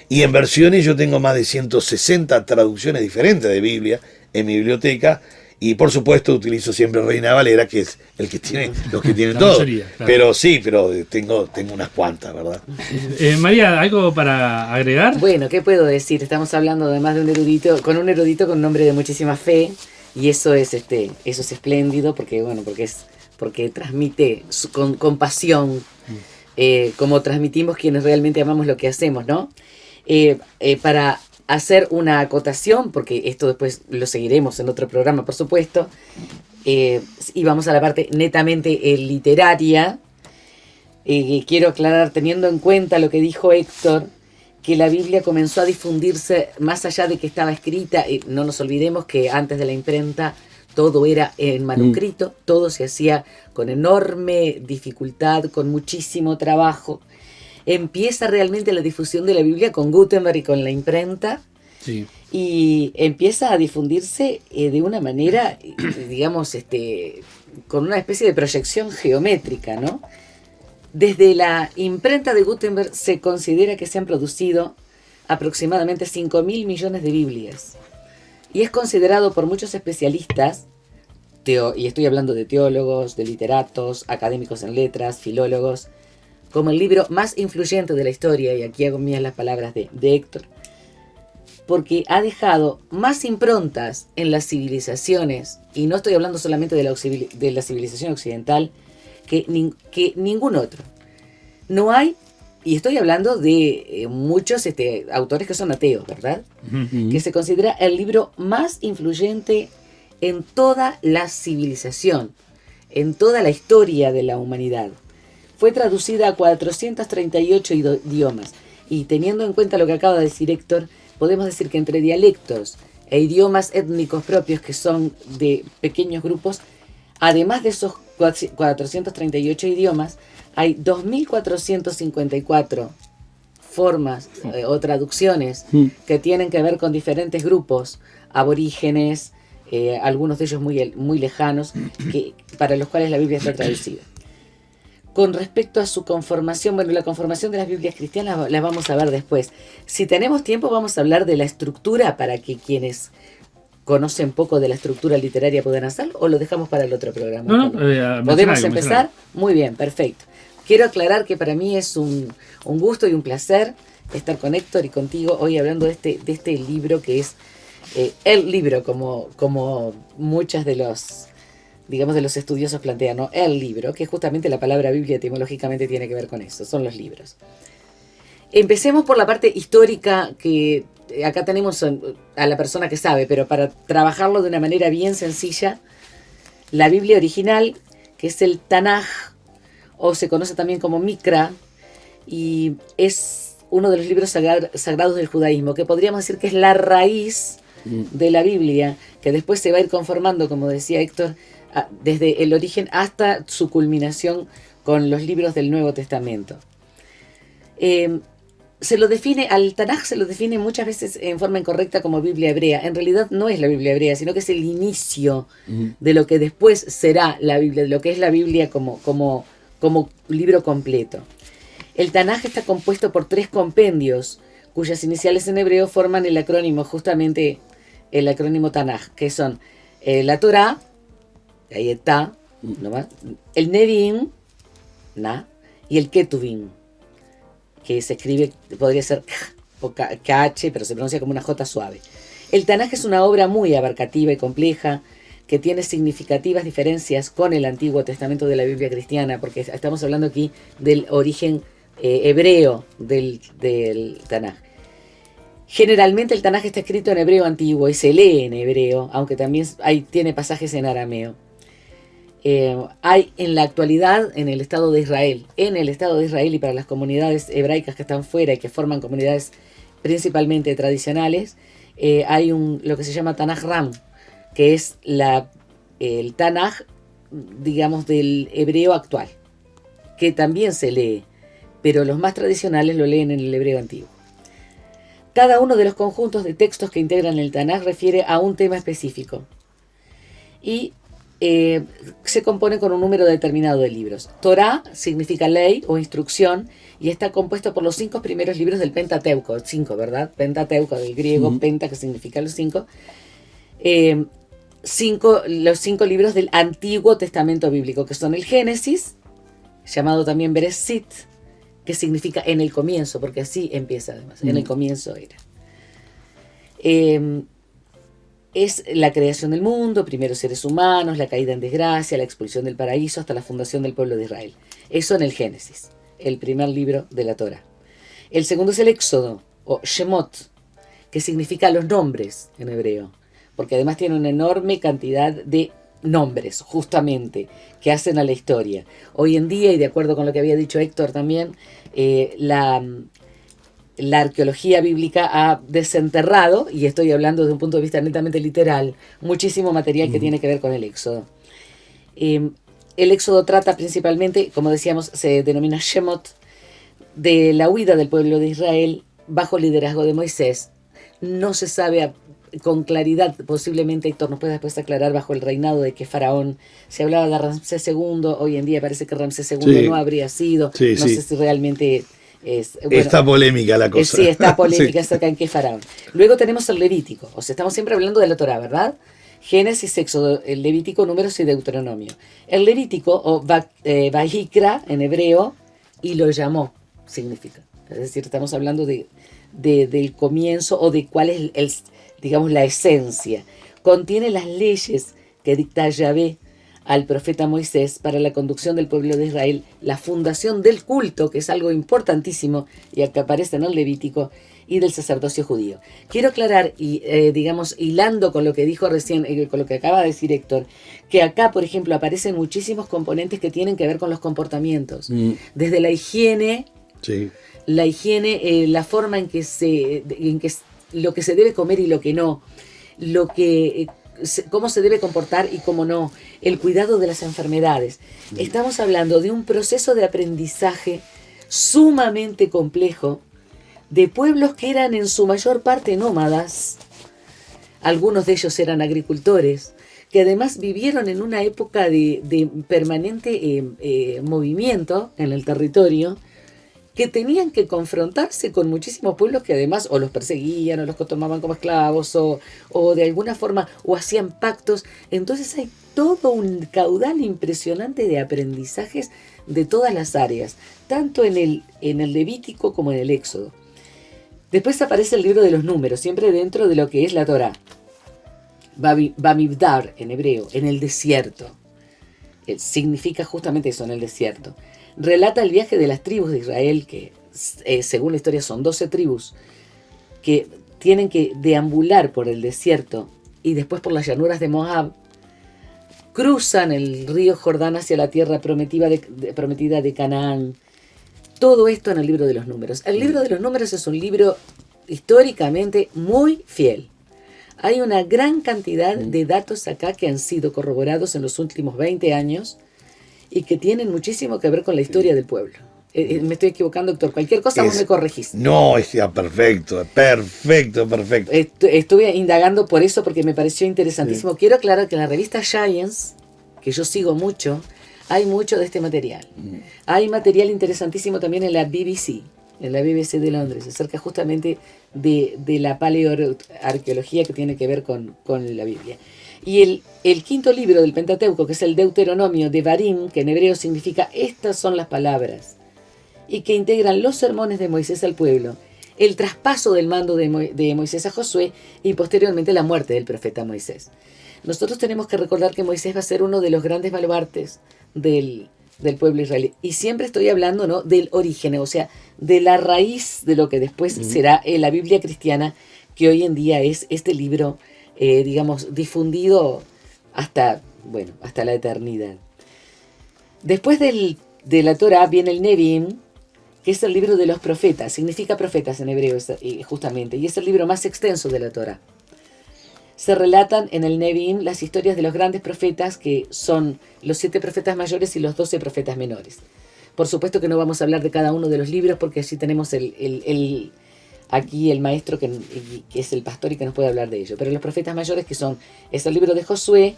[SPEAKER 4] y en versiones yo tengo más de 160 traducciones diferentes de Biblia en mi biblioteca, y por supuesto utilizo siempre Reina Valera, que es el que tiene los que tienen todo. Claro. Pero sí, pero tengo unas cuantas, ¿verdad?
[SPEAKER 2] María, ¿algo para agregar?
[SPEAKER 3] Bueno, ¿qué puedo decir? Estamos hablando además de un erudito con un nombre de muchísima fe, Y eso es espléndido porque transmite con pasión, como transmitimos quienes realmente amamos lo que hacemos, ¿no? Para hacer una acotación, porque esto después lo seguiremos en otro programa, por supuesto, y vamos a la parte netamente literaria. Quiero aclarar, teniendo en cuenta lo que dijo Héctor, que la Biblia comenzó a difundirse más allá de que estaba escrita. No nos olvidemos que antes de la imprenta todo era en manuscrito, todo se hacía con enorme dificultad, con muchísimo trabajo. Empieza realmente la difusión de la Biblia con Gutenberg y con la imprenta.
[SPEAKER 2] Sí.
[SPEAKER 3] Y empieza a difundirse de una manera, digamos, con una especie de proyección geométrica, ¿no? Desde la imprenta de Gutenberg se considera que se han producido aproximadamente 5.000 millones de Biblias. Y es considerado por muchos especialistas, y estoy hablando de teólogos, de literatos, académicos en letras, filólogos, como el libro más influyente de la historia, y aquí hago mías las palabras de Héctor, porque ha dejado más improntas en las civilizaciones, y no estoy hablando solamente de la civilización occidental, que ningún otro. No hay, y estoy hablando de muchos autores que son ateos, ¿verdad?
[SPEAKER 2] Uh-huh.
[SPEAKER 3] Que se considera el libro más influyente en toda la civilización, en toda la historia de la humanidad. Fue traducida a 438 idiomas, y teniendo en cuenta lo que acaba de decir Héctor, podemos decir que entre dialectos e idiomas étnicos propios, que son de pequeños grupos, además de esos 438 idiomas, hay 2.454 formas o traducciones que tienen que ver con diferentes grupos aborígenes, algunos de ellos muy lejanos, para los cuales la Biblia está traducida. Con respecto a su conformación, la conformación de las Biblias cristianas las vamos a ver después. Si tenemos tiempo, vamos a hablar de la estructura para que quienes conocen poco de la estructura literaria puedan hacerlo, o lo dejamos para el otro programa. ¿Podemos empezar? Muy bien, perfecto. Quiero aclarar que para mí es un gusto y un placer estar con Héctor y contigo hoy hablando de este libro que es el libro, como muchas de los estudiosos plantean, ¿no? El libro, que justamente la palabra Biblia etimológicamente tiene que ver con eso, son los libros. Empecemos por la parte histórica, que acá tenemos a la persona que sabe, pero para trabajarlo de una manera bien sencilla, la Biblia original, que es el Tanaj, o se conoce también como Mikra, y es uno de los libros sagrados del judaísmo, que podríamos decir que es la raíz de la Biblia, que después se va a ir conformando, como decía Héctor, desde el origen hasta su culminación con los libros del Nuevo Testamento. Al Tanaj se lo define muchas veces en forma incorrecta como Biblia hebrea. En realidad no es la Biblia hebrea, sino que es el inicio de lo que después será la Biblia, de lo que es la Biblia como libro completo. El Tanaj está compuesto por 3 compendios, cuyas iniciales en hebreo forman el acrónimo, justamente el acrónimo Tanaj, que son la Torá, ahí está, nomás, el Nevi'im, y el Ketuvim, que se escribe, podría ser o KH, pero se pronuncia como una J suave. El Tanaj es una obra muy abarcativa y compleja, que tiene significativas diferencias con el Antiguo Testamento de la Biblia cristiana, porque estamos hablando aquí del origen hebreo del Tanaj. Generalmente el Tanaj está escrito en hebreo antiguo y se lee en hebreo, aunque también tiene pasajes en arameo. Hay en la actualidad en el Estado de Israel y para las comunidades hebraicas que están fuera y que forman comunidades principalmente tradicionales, hay lo que se llama Tanaj Ram, que es el Tanaj, digamos, del hebreo actual, que también se lee, pero los más tradicionales lo leen en el hebreo antiguo. Cada uno de los conjuntos de textos que integran el Tanaj refiere a un tema específico y se compone con un número determinado de libros. Torá significa ley o instrucción y está compuesto por los 5 primeros libros del Pentateuco, 5, ¿verdad? Pentateuco del griego, penta, que significa los 5. Los 5 libros del Antiguo Testamento bíblico, que son el Génesis, llamado también Bereshit, que significa en el comienzo, porque así empieza además, en el comienzo era. es la creación del mundo, primeros seres humanos, la caída en desgracia, la expulsión del paraíso hasta la fundación del pueblo de Israel. Eso en el Génesis, el primer libro de la Torá. El segundo es el Éxodo, o Shemot, que significa los nombres en hebreo, porque además tiene una enorme cantidad de nombres, justamente, que hacen a la historia. Hoy en día, y de acuerdo con lo que había dicho Héctor también, la arqueología bíblica ha desenterrado, y estoy hablando desde un punto de vista netamente literal, muchísimo material que tiene que ver con el Éxodo. El Éxodo trata principalmente, como decíamos, se denomina Shemot, de la huida del pueblo de Israel bajo el liderazgo de Moisés. No se sabe con claridad, posiblemente Héctor nos puede después aclarar, bajo el reinado de qué faraón. Se hablaba de Ramsés II, hoy en día parece que Ramsés II no habría sido, no sé si realmente es... Bueno,
[SPEAKER 4] está polémica la cosa.
[SPEAKER 3] Sí, está polémica acerca de qué faraón. Luego tenemos el Levítico, o sea, estamos siempre hablando de la Torá, ¿verdad? Génesis, Éxodo, el Levítico, Números y Deuteronomio. El Levítico, o Vayikra en hebreo, y lo llamó, significa. Es decir, estamos hablando del comienzo o de cuál es digamos, la esencia. Contiene las leyes que dicta Yahvé al profeta Moisés para la conducción del pueblo de Israel, la fundación del culto, que es algo importantísimo y que aparece en el Levítico, y del sacerdocio judío. Quiero aclarar, y digamos, hilando con lo que dijo recién, con lo que acaba de decir Héctor, que acá, por ejemplo, aparecen muchísimos componentes que tienen que ver con los comportamientos. Desde la higiene, la forma en que lo que se debe comer y lo que no, cómo se debe comportar y cómo no, el cuidado de las enfermedades. Estamos hablando de un proceso de aprendizaje sumamente complejo de pueblos que eran en su mayor parte nómadas. Algunos de ellos eran agricultores, que además vivieron en una época de permanente movimiento en el territorio, que tenían que confrontarse con muchísimos pueblos que además o los perseguían o los tomaban como esclavos o de alguna forma o hacían pactos. Entonces hay todo un caudal impresionante de aprendizajes de todas las áreas, tanto en el Levítico como en el Éxodo. Después aparece el libro de los números, siempre dentro de lo que es la Torá. Bamidbar en hebreo, en el desierto. Significa justamente eso, en el desierto. Relata el viaje de las tribus de Israel, que según la historia son 12 tribus, que tienen que deambular por el desierto y después por las llanuras de Moab, cruzan el río Jordán hacia la tierra prometida de Canaán. Todo esto en el libro de los números. El libro de los números es un libro históricamente muy fiel. Hay una gran cantidad de datos acá que han sido corroborados en los últimos 20 años y que tienen muchísimo que ver con la historia del pueblo. Me estoy equivocando, doctor. Cualquier cosa vos me corregís.
[SPEAKER 4] No, está perfecto.
[SPEAKER 3] Estuve indagando por eso porque me pareció interesantísimo. Sí. Quiero aclarar que en la revista Science, que yo sigo mucho, hay mucho de este material. Hay material interesantísimo también en la BBC de Londres, acerca justamente de la paleoarqueología que tiene que ver con la Biblia. Y el quinto libro del Pentateuco, que es el Deuteronomio de Barim, que en hebreo significa estas son las palabras, y que integran los sermones de Moisés al pueblo, el traspaso del mando de Moisés a Josué y posteriormente la muerte del profeta Moisés. Nosotros tenemos que recordar que Moisés va a ser uno de los grandes baluartes del pueblo israelí. Y siempre estoy hablando, ¿no?, del origen, o sea, de la raíz de lo que después será la Biblia cristiana, que hoy en día es este libro, digamos, difundido hasta la eternidad. Después de la Torá viene el Nevi'im, que es el libro de los profetas, significa profetas en hebreo justamente, y es el libro más extenso de la Torá. Se relatan en el Nevi'im las historias de los grandes profetas, que son los 7 profetas mayores y los 12 profetas menores. Por supuesto que no vamos a hablar de cada uno de los libros, porque allí tenemos aquí el maestro que es el pastor y que nos puede hablar de ello. Pero los profetas mayores, es el libro de Josué,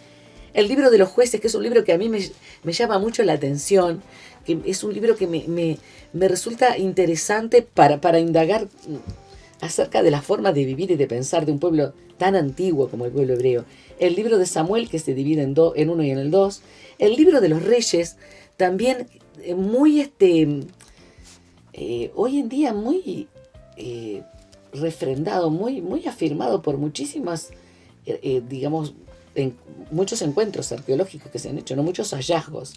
[SPEAKER 3] el libro de los jueces, que es un libro que a mí me llama mucho la atención, que es un libro que me resulta interesante para indagar acerca de la forma de vivir y de pensar de un pueblo tan antiguo como el pueblo hebreo. El libro de Samuel, que se divide en uno y en el 2. El libro de los reyes, también muy hoy en día muy refrendado, muy afirmado por muchísimas digamos, en muchos encuentros arqueológicos que se han hecho, ¿no? Muchos hallazgos.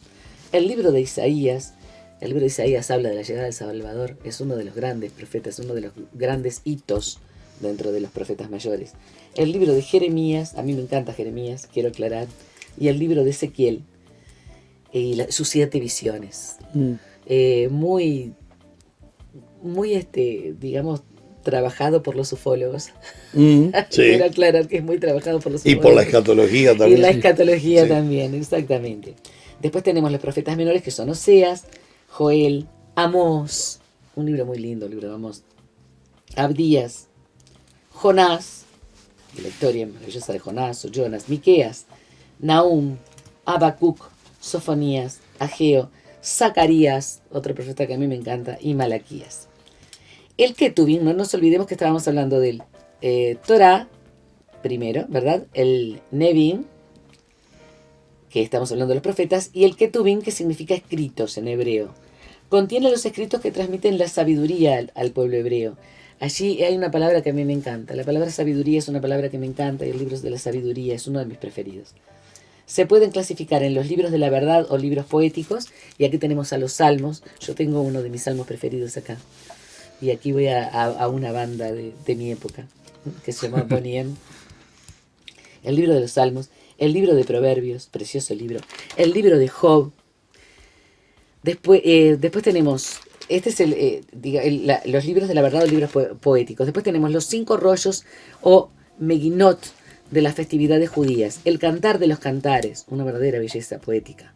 [SPEAKER 3] El libro de Isaías habla de la llegada del Salvador, es uno de los grandes profetas, uno de los grandes hitos dentro de los profetas mayores. El libro de Jeremías, a mí me encanta Jeremías, quiero aclarar, y el libro de Ezequiel, sus 7 visiones. Muy, digamos, trabajado por los ufólogos.
[SPEAKER 4] Sí.
[SPEAKER 3] Quiero aclarar que es muy trabajado por los
[SPEAKER 4] Y
[SPEAKER 3] ufólogos.
[SPEAKER 4] por la escatología también.
[SPEAKER 3] Y la escatología
[SPEAKER 4] Sí.
[SPEAKER 3] también, exactamente. Después tenemos los profetas menores, que son Oseas, Joel, Amós, un libro muy lindo, el libro de Amós, Abdías, Jonás, la historia maravillosa de Jonás o Jonas, Miqueas, Nahum, Habacuc, Sofonías, Ageo, Zacarías, otro profeta que a mí me encanta, y Malaquías. El Ketubim, no nos olvidemos que estábamos hablando del Torah, primero, ¿verdad? El Nebim, que estamos hablando de los profetas, y el Ketubim, que significa escritos en hebreo. Contiene los escritos que transmiten la sabiduría al pueblo hebreo. Allí hay una palabra que a mí me encanta. La palabra sabiduría es una palabra que me encanta, y el libro de la sabiduría es uno de mis preferidos. Se pueden clasificar en los libros de la verdad o libros poéticos, y aquí tenemos a los salmos. Yo tengo uno de mis salmos preferidos acá. Y aquí voy a una banda de mi época, que se llama Bonnie M. El libro de los salmos, el libro de Proverbios, precioso libro, el libro de Job. Después tenemos, este es los libros de la verdad o libros poéticos. Después tenemos los 5 rollos o Meginot de las festividades judías, el cantar de los cantares, una verdadera belleza poética.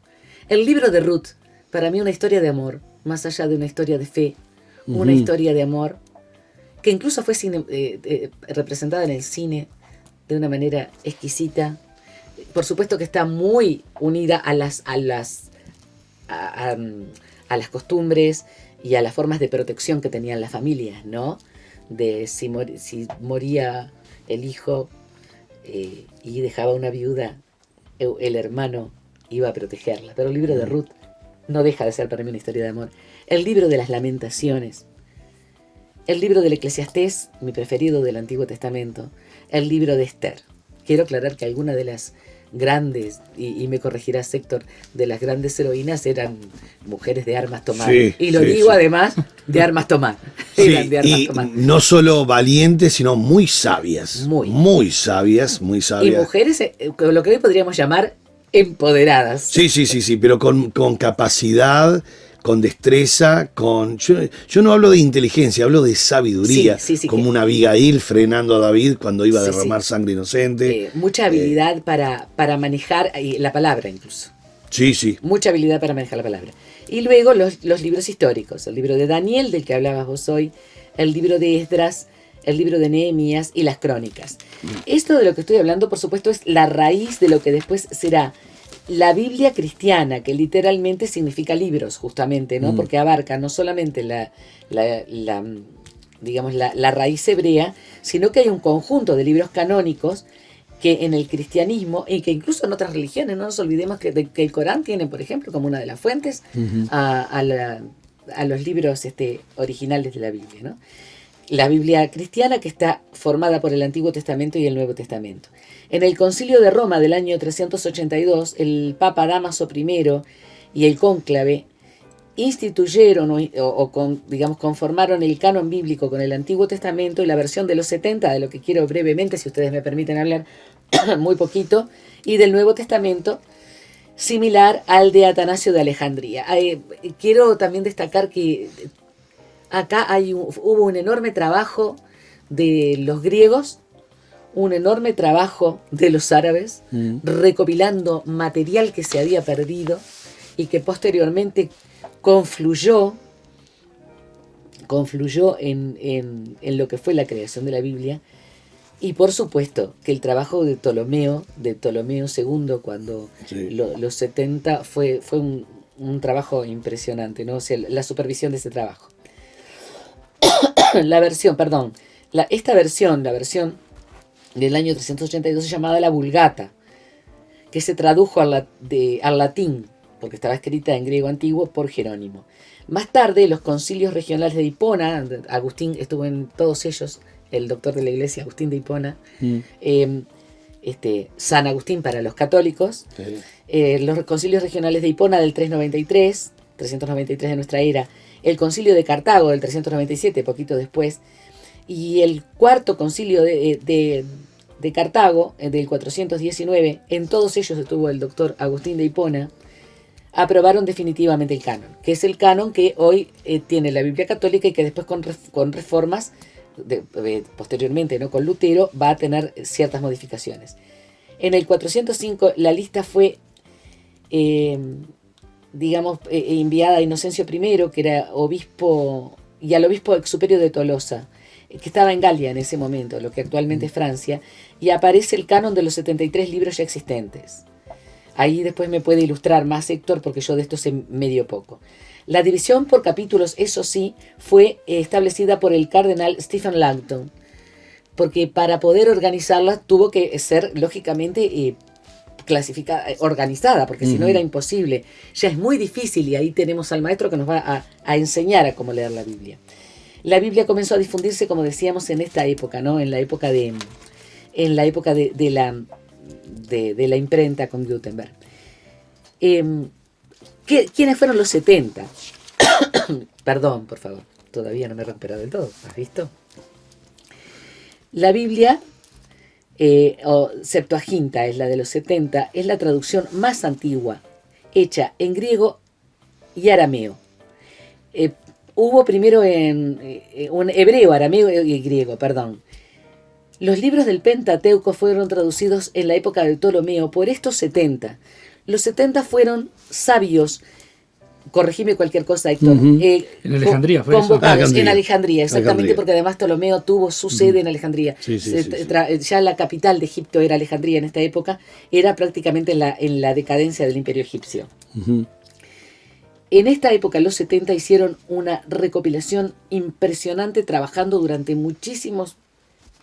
[SPEAKER 3] El libro de Ruth, para mí una historia de amor, más allá de una historia de fe, una historia de amor, que incluso fue representada en el cine de una manera exquisita. Por supuesto que está muy unida a las costumbres y a las formas de protección que tenían las familias, ¿no? De si moría el hijo y dejaba una viuda, el hermano iba a protegerla. Pero el libro de Ruth no deja de ser para mí una historia de amor. El libro de las lamentaciones, el libro del Eclesiastés, mi preferido del Antiguo Testamento, el libro de Esther. Quiero aclarar que algunas de las grandes, y me corregirás Héctor, de las grandes heroínas eran mujeres de armas tomar.
[SPEAKER 4] Sí,
[SPEAKER 3] y lo
[SPEAKER 4] sí,
[SPEAKER 3] digo
[SPEAKER 4] sí.
[SPEAKER 3] además de armas tomar.
[SPEAKER 4] Sí,
[SPEAKER 3] Eran de armas
[SPEAKER 4] y
[SPEAKER 3] tomar.
[SPEAKER 4] no solo valientes, sino muy sabias. Muy sabias, muy
[SPEAKER 3] Y
[SPEAKER 4] sabias.
[SPEAKER 3] mujeres, lo que hoy podríamos llamar empoderadas.
[SPEAKER 4] Sí, pero con capacidad, con destreza, yo no hablo de inteligencia, hablo de sabiduría,
[SPEAKER 3] Sí,
[SPEAKER 4] como
[SPEAKER 3] que-
[SPEAKER 4] una Abigail frenando a David cuando iba a
[SPEAKER 3] Sí,
[SPEAKER 4] derramar
[SPEAKER 3] sí.
[SPEAKER 4] sangre inocente.
[SPEAKER 3] Mucha habilidad para manejar la palabra incluso.
[SPEAKER 4] Sí.
[SPEAKER 3] Mucha habilidad para manejar la palabra. Y luego los libros históricos, el libro de Daniel, del que hablabas vos hoy, el libro de Esdras, el libro de Nehemías y las crónicas. Esto de lo que estoy hablando, por supuesto, es la raíz de lo que después será la Biblia cristiana, que literalmente significa libros, justamente, ¿no? Porque abarca no solamente digamos, la raíz hebrea, sino que hay un conjunto de libros canónicos que en el cristianismo y que incluso en otras religiones, no nos olvidemos que el Corán tiene, por ejemplo, como una de las fuentes a los libros originales de la Biblia, ¿no? La Biblia cristiana, que está formada por el Antiguo Testamento y el Nuevo Testamento. En el Concilio de Roma del año 382, el Papa Dámaso I y el cónclave instituyeron conformaron el canon bíblico con el Antiguo Testamento y la versión de los 70, de lo que quiero brevemente, si ustedes me permiten hablar muy poquito, y del Nuevo Testamento, similar al de Atanasio de Alejandría. Quiero también destacar que acá hubo un enorme trabajo de los griegos, un enorme trabajo de los árabes, recopilando material que se había perdido y que posteriormente confluyó en lo que fue la creación de la Biblia. Y por supuesto que el trabajo de Ptolomeo II, cuando los 70, fue un trabajo impresionante, ¿no? O sea, la supervisión de ese trabajo. La versión del año 382 se llamaba la Vulgata, que se tradujo al latín, porque estaba escrita en griego antiguo por Jerónimo. Más tarde, los concilios regionales de Hipona, Agustín estuvo en todos ellos, el doctor de la iglesia, Agustín de Hipona, San Agustín para los católicos, los concilios regionales de Hipona del 393 de nuestra era, el concilio de Cartago del 397, poquito después, y el cuarto concilio de Cartago, del 419, en todos ellos estuvo el doctor Agustín de Hipona, aprobaron definitivamente el canon, que es el canon que hoy tiene la Biblia católica y que después con reformas, posteriormente, ¿no?, con Lutero, va a tener ciertas modificaciones. En el 405 la lista fue enviada a Inocencio I, que era obispo, y al obispo ex superior de Tolosa, que estaba en Galia en ese momento, lo que actualmente es Francia, y aparece el canon de los 73 libros ya existentes. Ahí después me puede ilustrar más Héctor, porque yo de esto sé medio poco. La división por capítulos, eso sí, fue establecida por el cardenal Stephen Langton, porque para poder organizarla tuvo que ser, lógicamente, clasificada, organizada, porque si no era imposible. Ya es muy difícil, y ahí tenemos al maestro que nos va a enseñar a cómo leer la Biblia. La Biblia comenzó a difundirse, como decíamos, en esta época, ¿no? En la época de la imprenta con Gutenberg. ¿Quiénes fueron los 70? Perdón, por favor, todavía no me he recuperado del todo, ¿has visto? La Biblia, o Septuaginta, es la de los 70, es la traducción más antigua, hecha en griego y arameo. Hubo primero un hebreo, arameo y griego, perdón. Los libros del Pentateuco fueron traducidos en la época de Ptolomeo por estos 70. Los 70 fueron sabios, corregime cualquier cosa, Héctor.
[SPEAKER 2] En Alejandría fue
[SPEAKER 3] convocados
[SPEAKER 2] eso.
[SPEAKER 3] En Alejandría, exactamente, porque además Ptolomeo tuvo su sede en Alejandría. Ya la capital de Egipto era Alejandría en esta época, era prácticamente en la decadencia del imperio egipcio. En esta época, los 70 hicieron una recopilación impresionante, trabajando durante muchísimos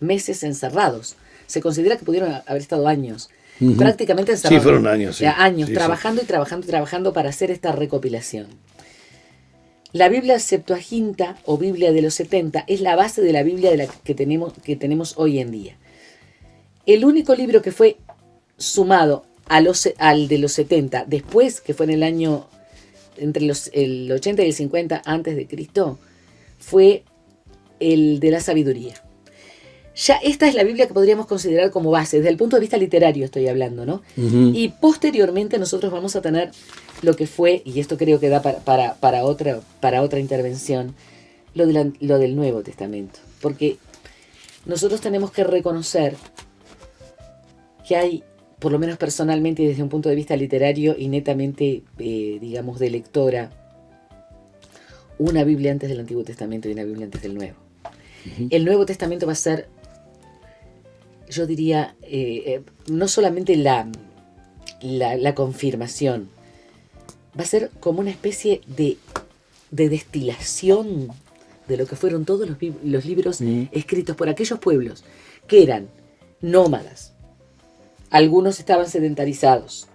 [SPEAKER 3] meses encerrados. Se considera que pudieron haber estado años. Prácticamente encerrados.
[SPEAKER 4] Sí, fueron años. Sí.
[SPEAKER 3] Años, trabajando y trabajando para hacer esta recopilación. La Biblia Septuaginta, o Biblia de los 70, es la base de la Biblia que tenemos hoy en día. El único libro que fue sumado al de los 70, después, que fue en el año entre el 80 y el 50 antes de Cristo, fue el de la sabiduría. Ya esta es la Biblia que podríamos considerar como base, desde el punto de vista literario estoy hablando, ¿no? Y posteriormente nosotros vamos a tener lo que fue, y esto creo que da para otra intervención, lo del Nuevo Testamento. Porque nosotros tenemos que reconocer que hay, por lo menos personalmente y desde un punto de vista literario y netamente, digamos, de lectora, una Biblia antes del Antiguo Testamento y una Biblia antes del Nuevo. El Nuevo Testamento va a ser, yo diría, no solamente la confirmación, va a ser como una especie de destilación de lo que fueron todos los libros escritos por aquellos pueblos que eran nómadas. Algunos estaban sedentarizados,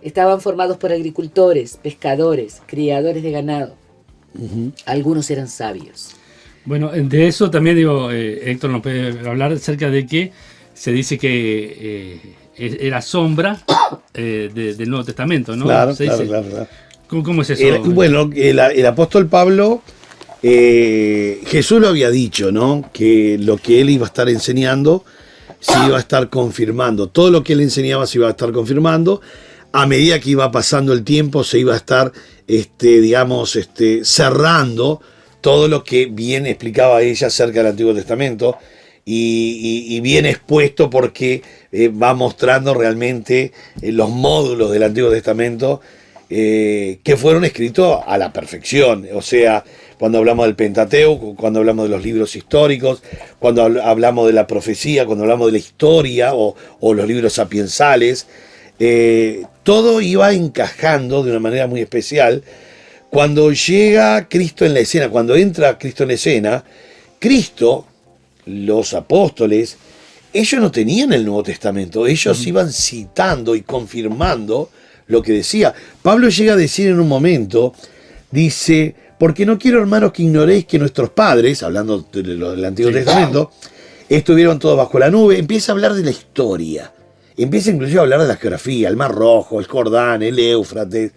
[SPEAKER 3] estaban formados por agricultores, pescadores, criadores de ganado. Algunos eran sabios.
[SPEAKER 2] Bueno, de eso también Héctor nos puede hablar acerca de que se dice que era sombra del Nuevo Testamento, ¿no?
[SPEAKER 4] Claro.
[SPEAKER 2] ¿Cómo es eso?
[SPEAKER 4] Bueno, el apóstol Pablo, Jesús lo había dicho, ¿no? Que lo que él iba a estar enseñando se iba a estar confirmando. Todo lo que él enseñaba se iba a estar confirmando. A medida que iba pasando el tiempo se iba a estar, cerrando todo lo que bien explicaba ella acerca del Antiguo Testamento y bien expuesto, porque va mostrando realmente los módulos del Antiguo Testamento que fueron escritos a la perfección. O sea, cuando hablamos del Pentateuco, cuando hablamos de los libros históricos, cuando hablamos de la profecía, cuando hablamos de la historia o los libros sapiensales, todo iba encajando de una manera muy especial. Cuando llega Cristo en la escena, cuando entra Cristo en la escena, Cristo, los apóstoles, ellos no tenían el Nuevo Testamento, ellos iban citando y confirmando lo que decía. Pablo llega a decir en un momento, dice, porque no quiero, hermanos, que ignoréis que nuestros padres, hablando del Antiguo Testamento, Estuvieron todos bajo la nube. Empieza a hablar de la historia. Empieza inclusive a hablar de la geografía, el Mar Rojo, el Jordán, el Éufrates.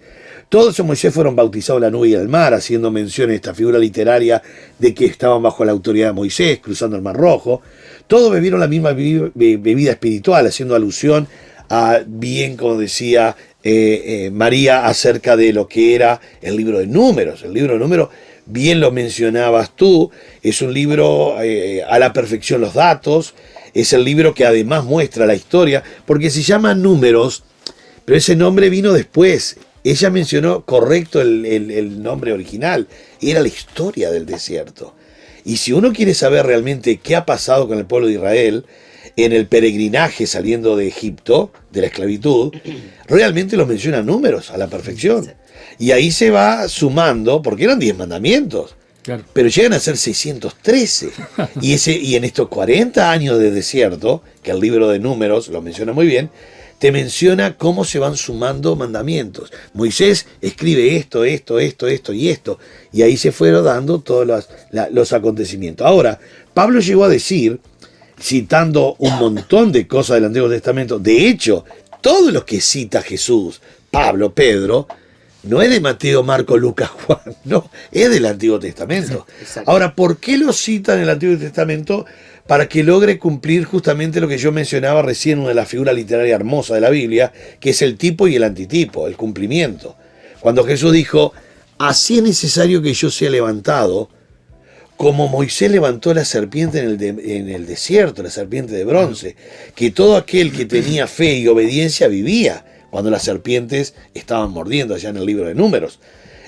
[SPEAKER 4] Todos en Moisés fueron bautizados en la nube y en el mar, haciendo mención en esta figura literaria de que estaban bajo la autoridad de Moisés, cruzando el Mar Rojo. Todos bebieron la misma bebida espiritual, haciendo alusión a, bien como decía María, acerca de lo que era el libro de Números. El libro de Números, bien lo mencionabas tú, es un libro a la perfección los datos, es el libro que además muestra la historia, porque se llama Números, pero ese nombre vino después. Ella mencionó correcto el nombre original, era la historia del desierto. Y si uno quiere saber realmente qué ha pasado con el pueblo de Israel en el peregrinaje saliendo de Egipto, de la esclavitud, realmente lo menciona Números a la perfección. Y ahí se va sumando, porque eran 10 mandamientos, claro, pero llegan a ser 613. Y en estos 40 años de desierto, que el libro de Números lo menciona muy bien, te menciona cómo se van sumando mandamientos. Moisés escribe esto y esto, y ahí se fueron dando todos los acontecimientos. Ahora, Pablo llegó a decir, citando un montón de cosas del Antiguo Testamento, de hecho, todos los que cita Jesús, Pablo, Pedro, no es de Mateo, Marco, Lucas, Juan, no, es del Antiguo Testamento.
[SPEAKER 3] Exacto. Ahora,
[SPEAKER 4] ¿por qué lo citan en el Antiguo Testamento? Para que logre cumplir justamente lo que yo mencionaba recién, una de las figuras literarias hermosas de la Biblia, que es el tipo y el antitipo, el cumplimiento. Cuando Jesús dijo, así es necesario que yo sea levantado, como Moisés levantó la serpiente en el desierto, la serpiente de bronce, que todo aquel que tenía fe y obediencia vivía cuando las serpientes estaban mordiendo, allá en el libro de Números.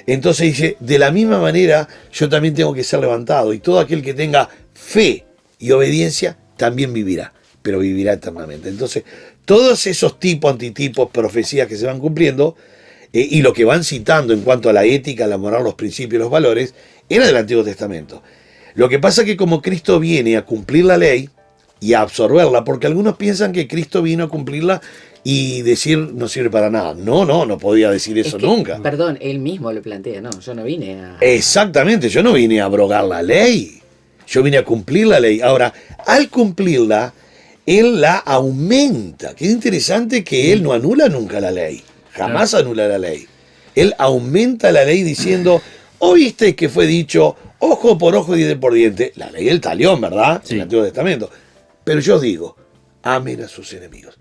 [SPEAKER 4] Entonces dice, de la misma manera yo también tengo que ser levantado, y todo aquel que tenga fe y obediencia también vivirá, pero vivirá eternamente. Entonces, todos esos tipos, antitipos, profecías que se van cumpliendo, y lo que van citando en cuanto a la ética, la moral, los principios y los valores, era del Antiguo Testamento. Lo que pasa es que como Cristo viene a cumplir la ley y a absorberla, porque algunos piensan que Cristo vino a cumplirla y decir no sirve para nada. No podía decir eso nunca.
[SPEAKER 3] Perdón, él mismo lo plantea, no, yo no vine a...
[SPEAKER 4] Exactamente, yo no vine a abrogar la ley. Yo vine a cumplir la ley. Ahora, al cumplirla, él la aumenta. Qué interesante que él no anula nunca la ley. Jamás anula la ley. Él aumenta la ley diciendo, oíste que fue dicho, ojo por ojo y diente por diente. La ley del talión, ¿verdad? Sí. En el Antiguo Testamento. Pero yo os digo, amen a sus enemigos.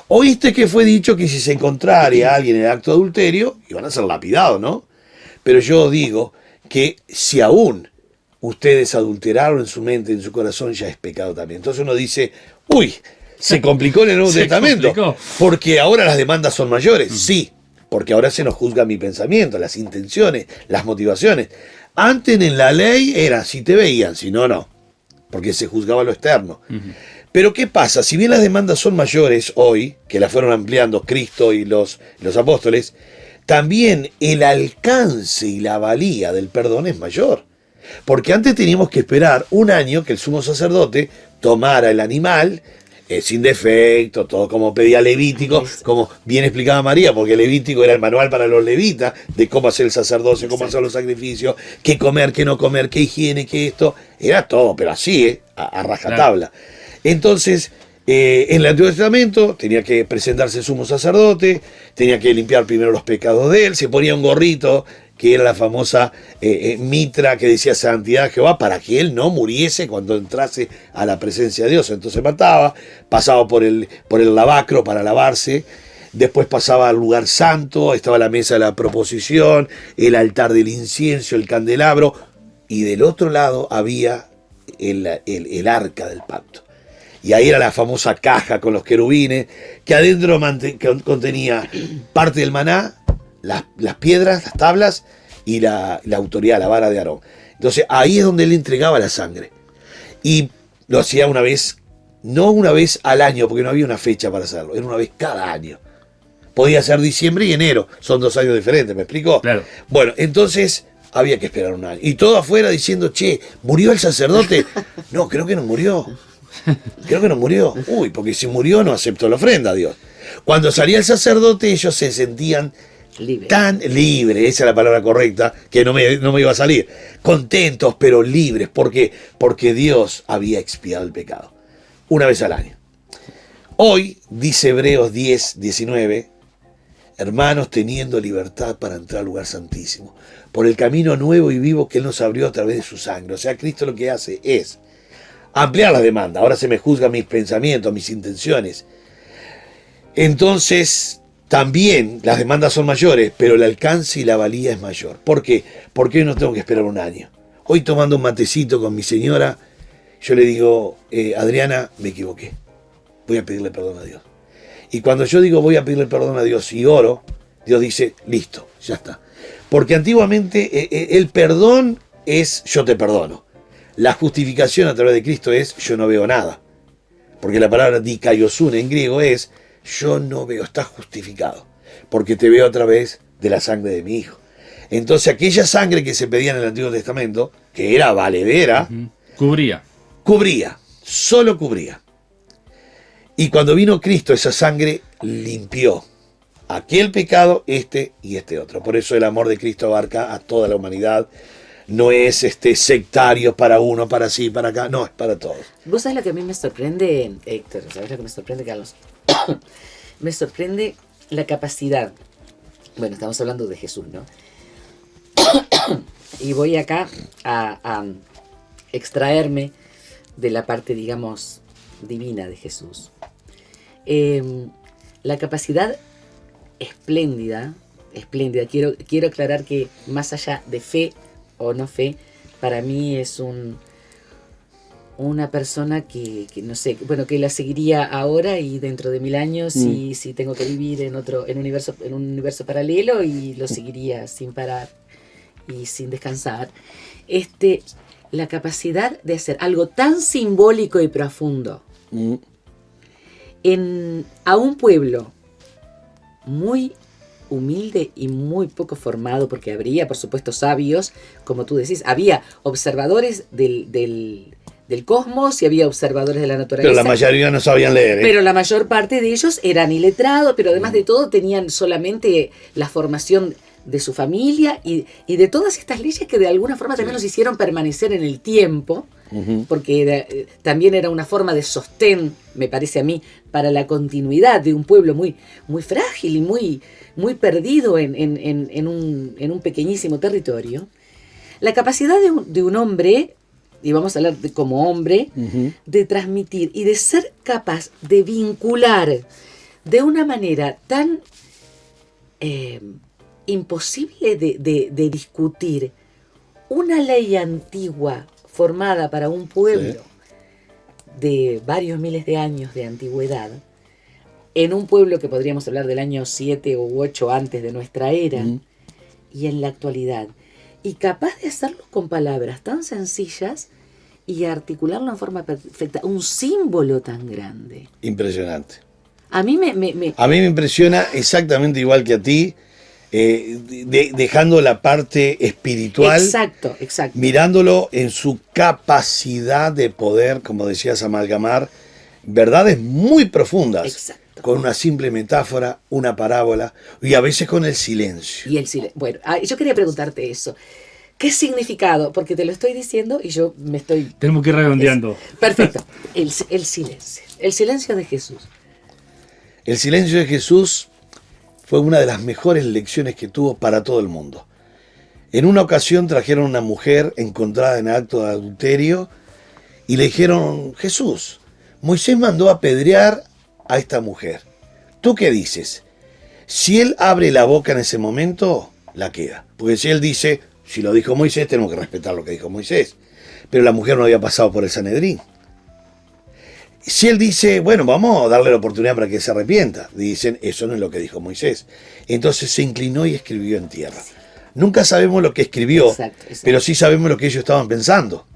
[SPEAKER 4] Oíste que fue dicho que si se encontrara a alguien en el acto de adulterio, iban a ser lapidados, ¿no? Pero yo os digo que si aún ustedes adulteraron en su mente, en su corazón, ya es pecado también. Entonces uno dice, uy, se complicó en el Nuevo Testamento, porque ahora las demandas son mayores. Sí, porque ahora se nos juzga mi pensamiento, las intenciones, las motivaciones. Antes en la ley era si te veían, si no, no, porque se juzgaba lo externo. Pero ¿qué pasa? Si bien las demandas son mayores hoy, que las fueron ampliando Cristo y los apóstoles, también el alcance y la valía del perdón es mayor. Porque antes teníamos que esperar un año que el sumo sacerdote tomara el animal sin defecto, todo como pedía Levítico, como bien explicaba María, porque Levítico era el manual para los levitas de cómo hacer el sacerdocio, cómo hacer los sacrificios, qué comer, qué no comer, qué higiene, qué esto, era todo, pero así, a rajatabla. Claro. Entonces, en el Antiguo Testamento tenía que presentarse el sumo sacerdote, tenía que limpiar primero los pecados de él, se ponía un gorrito, que era la famosa mitra que decía santidad de Jehová, para que él no muriese cuando entrase a la presencia de Dios. Entonces mataba, pasaba por el lavacro para lavarse, después pasaba al lugar santo, estaba la mesa de la proposición, el altar del incienso, el candelabro, y del otro lado había el arca del pacto. Y ahí era la famosa caja con los querubines, que adentro contenía parte del maná, las piedras, las tablas y la autoridad, la vara de Aarón. Entonces ahí es donde él entregaba la sangre. Y lo hacía una vez, no una vez al año, porque no había una fecha para hacerlo, era una vez cada año. Podía ser diciembre y enero, son 2 años diferentes, ¿me explico?
[SPEAKER 2] Claro.
[SPEAKER 4] Bueno, entonces había que esperar un año. Y todo afuera diciendo, che, ¿murió el sacerdote? No, creo que no murió. Creo que no murió. Uy, porque si murió no aceptó la ofrenda a Dios. Cuando salía el sacerdote, ellos se sentían tan libres, esa es la palabra correcta, que no me iba a salir. Contentos, pero libres. ¿Por qué? Porque Dios había expiado el pecado. una vez al año. Hoy, dice Hebreos 10, 19, hermanos, teniendo libertad para entrar al lugar santísimo, por el camino nuevo y vivo que Él nos abrió a través de su sangre. O sea, Cristo lo que hace es ampliar la demanda. Ahora se me juzgan mis pensamientos, mis intenciones. Entonces, también las demandas son mayores, pero el alcance y la valía es mayor. ¿Por qué? Porque hoy no tengo que esperar un año. Hoy, tomando un matecito con mi señora, yo le digo, Adriana, me equivoqué. Voy a pedirle perdón a Dios. Y cuando yo digo voy a pedirle perdón a Dios y oro, Dios dice, listo, ya está. Porque antiguamente el perdón es yo te perdono. La justificación a través de Cristo es yo no veo nada. Porque la palabra dikaiosune en griego es yo no veo, estás justificado. Porque te veo a través de la sangre de mi Hijo. Entonces aquella sangre que se pedía en el Antiguo Testamento, que era valedera, cubría, solo cubría. Y cuando vino Cristo, esa sangre limpió aquel pecado, este y este otro. Por eso el amor de Cristo abarca a toda la humanidad. No es sectario para uno, para sí, para acá. No, es para todos.
[SPEAKER 3] ¿Vos sabés lo que a mí me sorprende, Héctor? ¿Sabés lo que me sorprende, Carlos? Me sorprende la capacidad. Bueno, estamos hablando de Jesús, ¿no? Y voy acá a extraerme de la parte, digamos, divina de Jesús. La capacidad espléndida, quiero aclarar que más allá de fe o no fe, para mí es una persona que no sé, bueno, que la seguiría ahora y dentro de 1000 años, y si tengo que vivir en un universo paralelo, y lo seguiría sin parar y sin descansar. La capacidad de hacer algo tan simbólico y profundo a un pueblo muy humilde y muy poco formado, porque habría, por supuesto, sabios, como tú decís, había observadores del cosmos y había observadores de la naturaleza.
[SPEAKER 4] Pero la mayoría no sabían leer.
[SPEAKER 3] Pero la mayor parte de ellos eran iletrados, pero además de todo tenían solamente la formación de su familia y de todas estas leyes que de alguna forma también los hicieron permanecer en el tiempo, porque también era una forma de sostén, me parece a mí, para la continuidad de un pueblo muy, muy frágil y muy perdido en un pequeñísimo territorio. La capacidad de un hombre, y vamos a hablar como hombre, de transmitir y de ser capaz de vincular de una manera tan imposible de discutir una ley antigua formada para un pueblo de varios miles de años de antigüedad, en un pueblo que podríamos hablar del año 7 u 8 antes de nuestra era, y en la actualidad, y capaz de hacerlo con palabras tan sencillas y articularlo en forma perfecta, un símbolo tan grande.
[SPEAKER 4] Impresionante.
[SPEAKER 3] A mí
[SPEAKER 4] A mí me impresiona exactamente igual que a ti, dejando la parte espiritual,
[SPEAKER 3] exacto,
[SPEAKER 4] mirándolo en su capacidad de poder, como decías, amalgamar verdades muy profundas.
[SPEAKER 3] Exacto.
[SPEAKER 4] Con una simple metáfora, una parábola, y a veces con el silencio.
[SPEAKER 3] Y el silencio. Bueno, yo quería preguntarte eso. ¿Qué significado? Porque te lo estoy diciendo y yo me estoy...
[SPEAKER 2] Tenemos que ir redondeando.
[SPEAKER 3] Perfecto. El silencio. El silencio de Jesús.
[SPEAKER 4] El silencio de Jesús fue una de las mejores lecciones que tuvo para todo el mundo. En una ocasión trajeron a una mujer encontrada en acto de adulterio y le dijeron, Jesús, Moisés mandó apedrear a esta mujer. ¿Tú qué dices? Si él abre la boca en ese momento, la queda. Porque si él dice, si lo dijo Moisés, tenemos que respetar lo que dijo Moisés. Pero la mujer no había pasado por el Sanedrín. Si él dice, bueno, vamos a darle la oportunidad para que se arrepienta, dicen, eso no es lo que dijo Moisés. Entonces se inclinó y escribió en tierra. Nunca sabemos lo que escribió, exacto. Pero sí sabemos lo que ellos estaban pensando.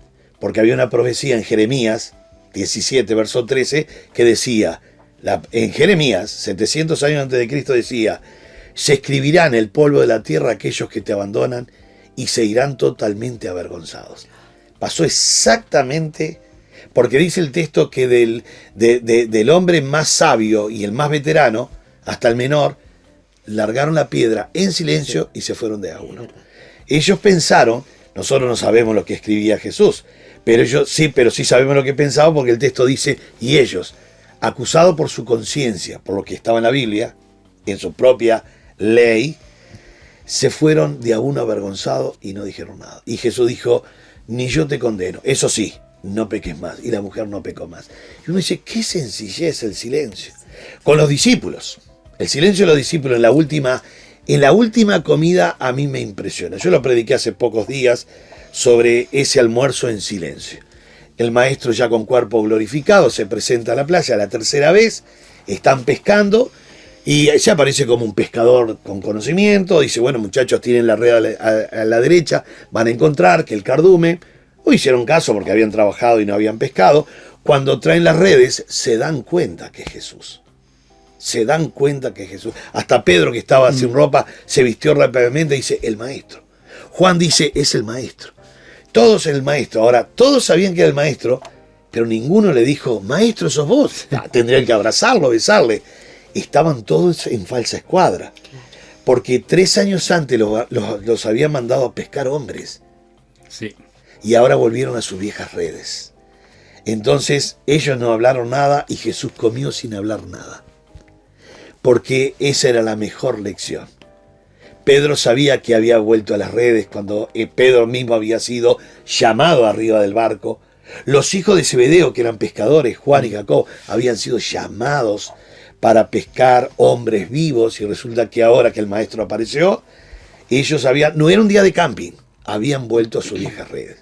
[SPEAKER 4] Porque había una profecía en Jeremías 17, verso 13, que decía, en Jeremías, 700 años antes de Cristo, decía, se escribirán en el polvo de la tierra aquellos que te abandonan y se irán totalmente avergonzados. Pasó exactamente... Porque dice el texto que del hombre más sabio y el más veterano, hasta el menor, largaron la piedra en silencio y se fueron de a uno. Ellos pensaron, nosotros no sabemos lo que escribía Jesús, pero sí sabemos lo que pensaba, porque el texto dice, y ellos, acusados por su conciencia, por lo que estaba en la Biblia, en su propia ley, se fueron de a uno avergonzados y no dijeron nada. Y Jesús dijo, ni yo te condeno, eso sí, no peques más. Y la mujer no pecó más. Y uno dice, qué sencillez el silencio. Con los discípulos, el silencio de los discípulos en la última comida a mí me impresiona. Yo lo prediqué hace pocos días sobre ese almuerzo en silencio. El maestro ya con cuerpo glorificado se presenta a la playa la tercera vez, están pescando y se aparece como un pescador con conocimiento, dice, bueno muchachos, tienen la red a la derecha, van a encontrar que el cardumen, o hicieron caso porque habían trabajado y no habían pescado, cuando traen las redes se dan cuenta que es Jesús. Se dan cuenta que es Jesús. Hasta Pedro, que estaba sin ropa, se vistió rápidamente y dice, el maestro. Juan dice, es el maestro. Todos el maestro. Ahora, todos sabían que era el maestro, pero ninguno le dijo, maestro, sos vos. Tendrían que abrazarlo, besarle. Estaban todos en falsa escuadra. Porque 3 años antes los habían mandado a pescar hombres.
[SPEAKER 2] Sí.
[SPEAKER 4] Y ahora volvieron a sus viejas redes. Entonces, ellos no hablaron nada y Jesús comió sin hablar nada. Porque esa era la mejor lección. Pedro sabía que había vuelto a las redes cuando Pedro mismo había sido llamado arriba del barco. Los hijos de Zebedeo, que eran pescadores, Juan y Jacob, habían sido llamados para pescar hombres vivos, y resulta que ahora que el maestro apareció, ellos no era un día de camping, habían vuelto a sus viejas redes.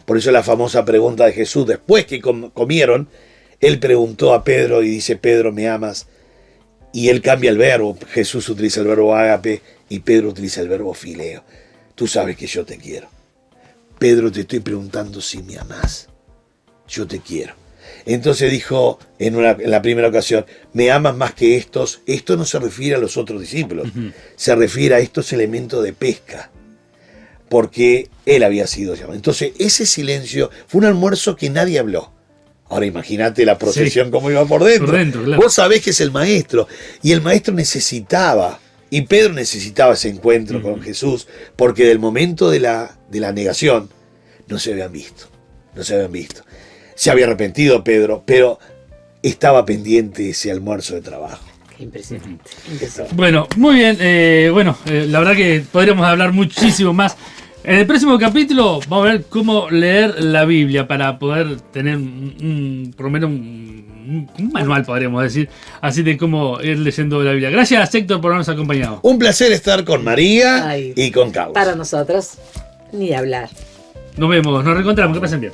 [SPEAKER 4] Por eso la famosa pregunta de Jesús, después que comieron, él preguntó a Pedro y dice, Pedro, ¿me amas? Y él cambia el verbo. Jesús utiliza el verbo ágape y Pedro utiliza el verbo fileo. Tú sabes que yo te quiero. Pedro, te estoy preguntando si me amás. Yo te quiero. Entonces dijo en la primera ocasión, ¿me amas más que estos? Esto no se refiere a los otros discípulos. Se refiere a estos elementos de pesca. Porque él había sido llamado. Entonces ese silencio fue un almuerzo que nadie habló. Ahora imagínate la procesión, cómo iba por dentro.
[SPEAKER 2] Claro.
[SPEAKER 4] Vos sabés que es el maestro. Y el maestro necesitaba, y Pedro necesitaba ese encuentro con Jesús, porque del momento de la negación no se habían visto. No se habían visto. Se había arrepentido Pedro, pero estaba pendiente ese almuerzo de trabajo.
[SPEAKER 3] Qué impresionante. Impresionante.
[SPEAKER 2] Bueno, muy bien. La verdad que podríamos hablar muchísimo más. En el próximo capítulo vamos a ver cómo leer la Biblia para poder tener por lo menos un manual, podríamos decir, así de cómo ir leyendo la Biblia. Gracias, Héctor, por habernos acompañado.
[SPEAKER 4] Un placer estar con María y con Carlos.
[SPEAKER 3] Para nosotros, ni hablar.
[SPEAKER 2] Nos vemos, nos reencontramos, que pasen bien.